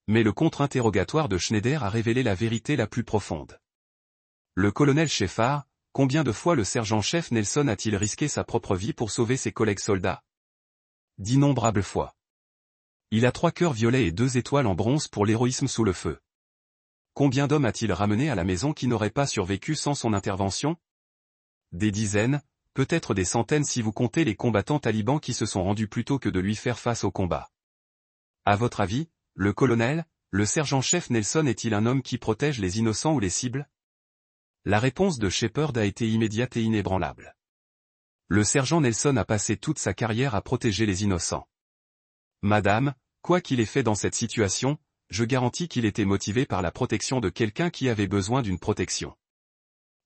Speaker 1: Mais le contre-interrogatoire de Schneider a révélé la vérité la plus profonde. Le colonel Shepard, combien de fois le sergent-chef Nelson a-t-il risqué sa propre vie pour sauver ses collègues soldats? D'innombrables fois. Il a 3 cœurs violets et 2 étoiles en bronze pour l'héroïsme sous le feu. Combien d'hommes a-t-il ramené à la maison qui n'auraient pas survécu sans son intervention? Des dizaines, peut-être des centaines si vous comptez les combattants talibans qui se sont rendus plutôt que de lui faire face au combat. À votre avis, le colonel, le sergent-chef Nelson est-il un homme qui protège les innocents ou les cibles? La réponse de Shepard a été immédiate et inébranlable. Le sergent Nelson a passé toute sa carrière à protéger les innocents. Madame, quoi qu'il ait fait dans cette situation, je garantis qu'il était motivé par la protection de quelqu'un qui avait besoin d'une protection.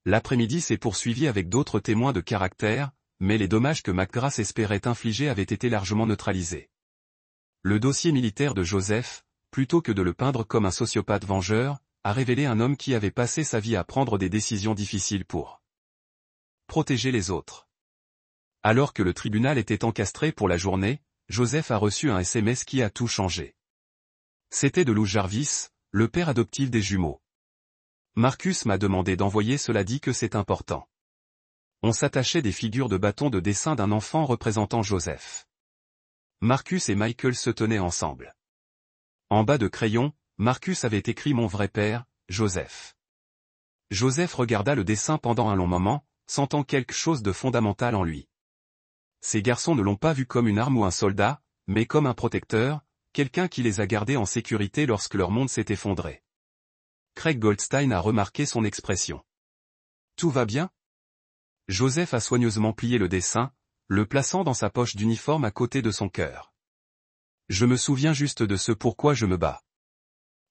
Speaker 1: L'après-midi s'est poursuivi avec d'autres témoins de caractère, mais les dommages que McGrath espérait infliger avaient été largement neutralisés. Le dossier militaire de Joseph, plutôt que de le peindre comme un sociopathe vengeur, a révélé un homme qui avait passé sa vie à prendre des décisions difficiles pour protéger les autres. Alors que le tribunal était encastré pour la journée, Joseph a reçu un SMS qui a tout changé. C'était de Lou Jarvis, le père adoptif des jumeaux. Marcus m'a demandé d'envoyer cela, dit que c'est important. On s'attachait des figures de bâton de dessin d'un enfant représentant Joseph. Marcus et Michael se tenaient ensemble. En bas de crayon, Marcus avait écrit « Mon vrai père, Joseph ». Joseph regarda le dessin pendant un long moment, sentant quelque chose de fondamental en lui. Ces garçons ne l'ont pas vu comme une arme ou un soldat, mais comme un protecteur, quelqu'un qui les a gardés en sécurité lorsque leur monde s'est effondré. Craig Goldstein a remarqué son expression. « Tout va bien ?» Joseph a soigneusement plié le dessin, le plaçant dans sa poche d'uniforme à côté de son cœur. « Je me souviens juste de ce pourquoi je me bats.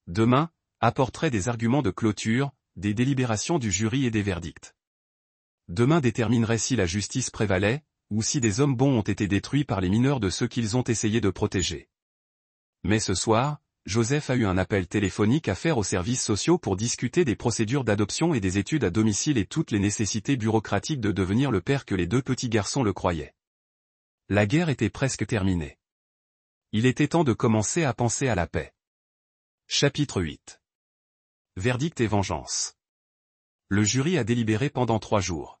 Speaker 1: Demain, apporterai des arguments de clôture, des délibérations du jury et des verdicts. Demain déterminerai si la justice prévalait, ou si des hommes bons ont été détruits par les mineurs de ceux qu'ils ont essayé de protéger. » Mais ce soir, Joseph a eu un appel téléphonique à faire aux services sociaux pour discuter des procédures d'adoption et des études à domicile et toutes les nécessités bureaucratiques de devenir le père que les deux petits garçons le croyaient. La guerre était presque terminée. Il était temps de commencer à penser à la paix. Chapitre 8. Verdict et vengeance. Le jury a délibéré pendant 3 jours.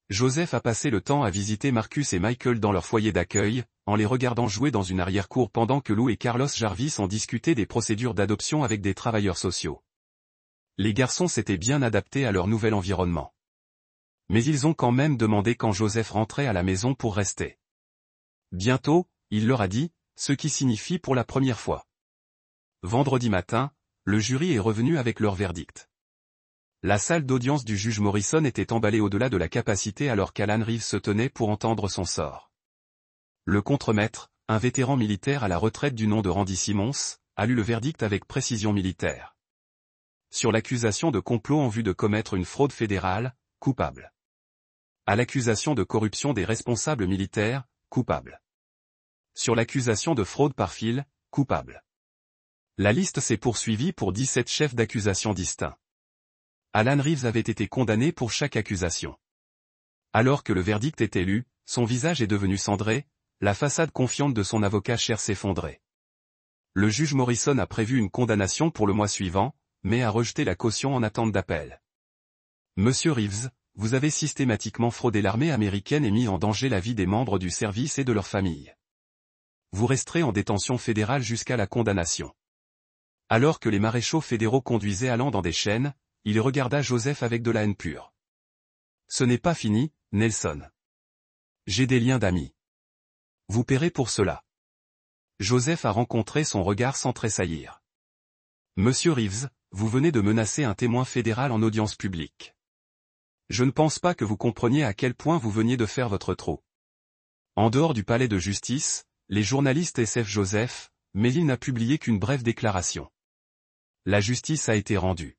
Speaker 1: Joseph a passé le temps à visiter Marcus et Michael dans leur foyer d'accueil, en les regardant jouer dans une arrière-cour pendant que Lou et Carlos Jarvis ont discuté des procédures d'adoption avec des travailleurs sociaux. Les garçons s'étaient bien adaptés à leur nouvel environnement. Mais ils ont quand même demandé quand Joseph rentrait à la maison pour rester. Bientôt, il leur a dit, ce qui signifie pour la première fois. Vendredi matin, le jury est revenu avec leur verdict. La salle d'audience du juge Morrison était emballée au-delà de la capacité alors qu'Alan Reeves se tenait pour entendre son sort. Le contremaître, un vétéran militaire à la retraite du nom de Randy Simmons, a lu le verdict avec précision militaire. Sur l'accusation de complot en vue de commettre une fraude fédérale, coupable. À l'accusation de corruption des responsables militaires, coupable. Sur l'accusation de fraude par fil, coupable. La liste s'est poursuivie pour 17 chefs d'accusation distincts. Alan Reeves avait été condamné pour chaque accusation. Alors que le verdict était lu, son visage est devenu cendré, la façade confiante de son avocat cher s'effondrait. Le juge Morrison a prévu une condamnation pour le mois suivant, mais a rejeté la caution en attente d'appel. Monsieur Reeves, vous avez systématiquement fraudé l'armée américaine et mis en danger la vie des membres du service et de leurs familles. Vous resterez en détention fédérale jusqu'à la condamnation. Alors que les maréchaux fédéraux conduisaient Alan dans des chaînes, il regarda Joseph avec de la haine pure. Ce n'est pas fini, Nelson. J'ai des liens d'amis. Vous paierez pour cela. Joseph a rencontré son regard sans tressaillir. Monsieur Reeves, vous venez de menacer un témoin fédéral en audience publique. Je ne pense pas que vous compreniez à quel point vous veniez de faire votre trou. En dehors du palais de justice, les journalistes SF Joseph, mais il n'a publié qu'une brève déclaration. La justice a été rendue.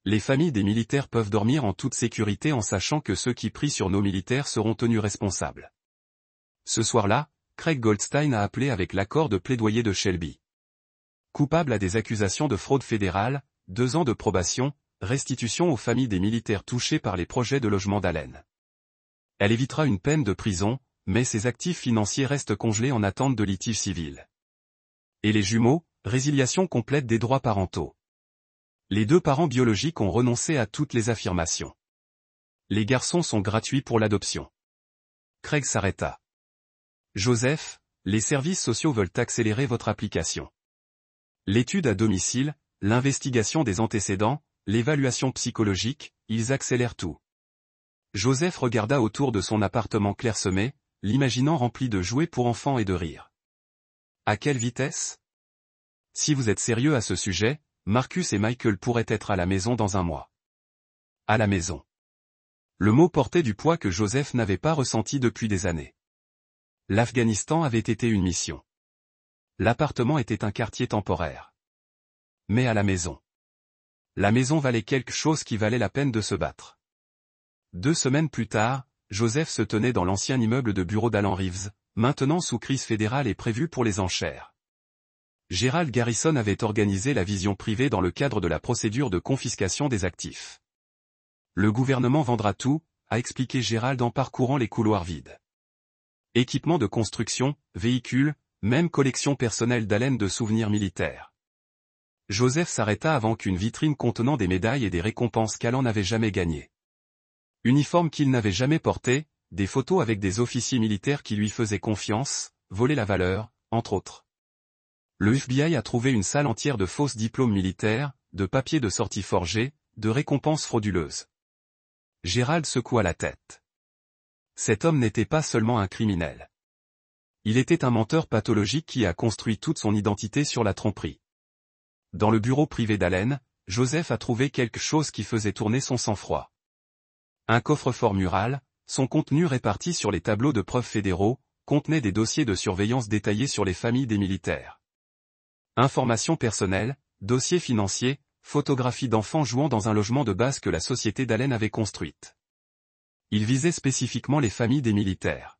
Speaker 1: Les familles des militaires peuvent dormir en toute sécurité en sachant que ceux qui prient sur nos militaires seront tenus responsables. Ce soir-là, Craig Goldstein a appelé avec l'accord de plaidoyer de Shelby. Coupable à des accusations de fraude fédérale, 2 ans de probation, restitution aux familles des militaires touchés par les projets de logement d'Allen. Elle évitera une peine de prison, mais ses actifs financiers restent congelés en attente de litige civil. Et les jumeaux, résiliation complète des droits parentaux. Les 2 parents biologiques ont renoncé à toutes les affirmations. Les garçons sont gratuits pour l'adoption. Craig s'arrêta. Joseph, les services sociaux veulent accélérer votre application. L'étude à domicile, l'investigation des antécédents, l'évaluation psychologique, ils accélèrent tout. Joseph regarda autour de son appartement clairsemé, l'imaginant rempli de jouets pour enfants et de rire. À quelle vitesse? Si vous êtes sérieux à ce sujet, Marcus et Michael pourraient être à la maison dans un mois. À la maison. Le mot portait du poids que Joseph n'avait pas ressenti depuis des années. L'Afghanistan avait été une mission. L'appartement était un quartier temporaire. Mais à la maison. La maison valait quelque chose qui valait la peine de se battre. 2 semaines plus tard, Joseph se tenait dans l'ancien immeuble de bureau d'Alan Reeves, maintenant sous crise fédérale et prévu pour les enchères. Gerald Garrison avait organisé la vision privée dans le cadre de la procédure de confiscation des actifs. Le gouvernement vendra tout, a expliqué Gerald en parcourant les couloirs vides. Équipements de construction, véhicules, même collection personnelle d'Allen de souvenirs militaires. Joseph s'arrêta avant qu'une vitrine contenant des médailles et des récompenses qu'Allen n'avait jamais gagnées. Uniformes qu'il n'avait jamais portés, des photos avec des officiers militaires qui lui faisaient confiance, volaient la valeur, entre autres. Le FBI a trouvé une salle entière de fausses diplômes militaires, de papiers de sortie forgés, de récompenses frauduleuses. Gerald secoua la tête. Cet homme n'était pas seulement un criminel. Il était un menteur pathologique qui a construit toute son identité sur la tromperie. Dans le bureau privé d'Allen, Joseph a trouvé quelque chose qui faisait tourner son sang-froid. Un coffre-fort mural, son contenu réparti sur les tableaux de preuves fédéraux, contenait des dossiers de surveillance détaillés sur les familles des militaires. Informations personnelles, dossiers financiers, photographies d'enfants jouant dans un logement de base que la société d'Allen avait construite. Il visait spécifiquement les familles des militaires.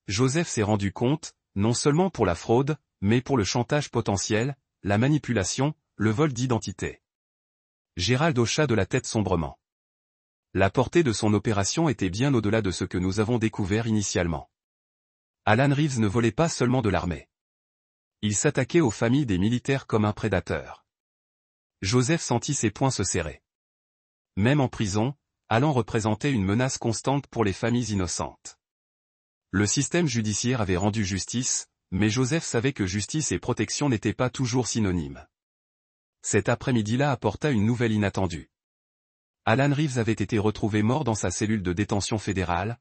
Speaker 1: Joseph s'est rendu compte, non seulement pour la fraude, mais pour le chantage potentiel, la manipulation, le vol d'identité. Gerald hocha de la tête sombrement. La portée de son opération était bien au-delà de ce que nous avons découvert initialement. Alan Reeves ne volait pas seulement de l'armée. Il s'attaquait aux familles des militaires comme un prédateur. Joseph sentit ses poings se serrer. Même en prison, Alan représentait une menace constante pour les familles innocentes. Le système judiciaire avait rendu justice, mais Joseph savait que justice et protection n'étaient pas toujours synonymes. Cet après-midi-là apporta une nouvelle inattendue. Alan Reeves avait été retrouvé mort dans sa cellule de détention fédérale,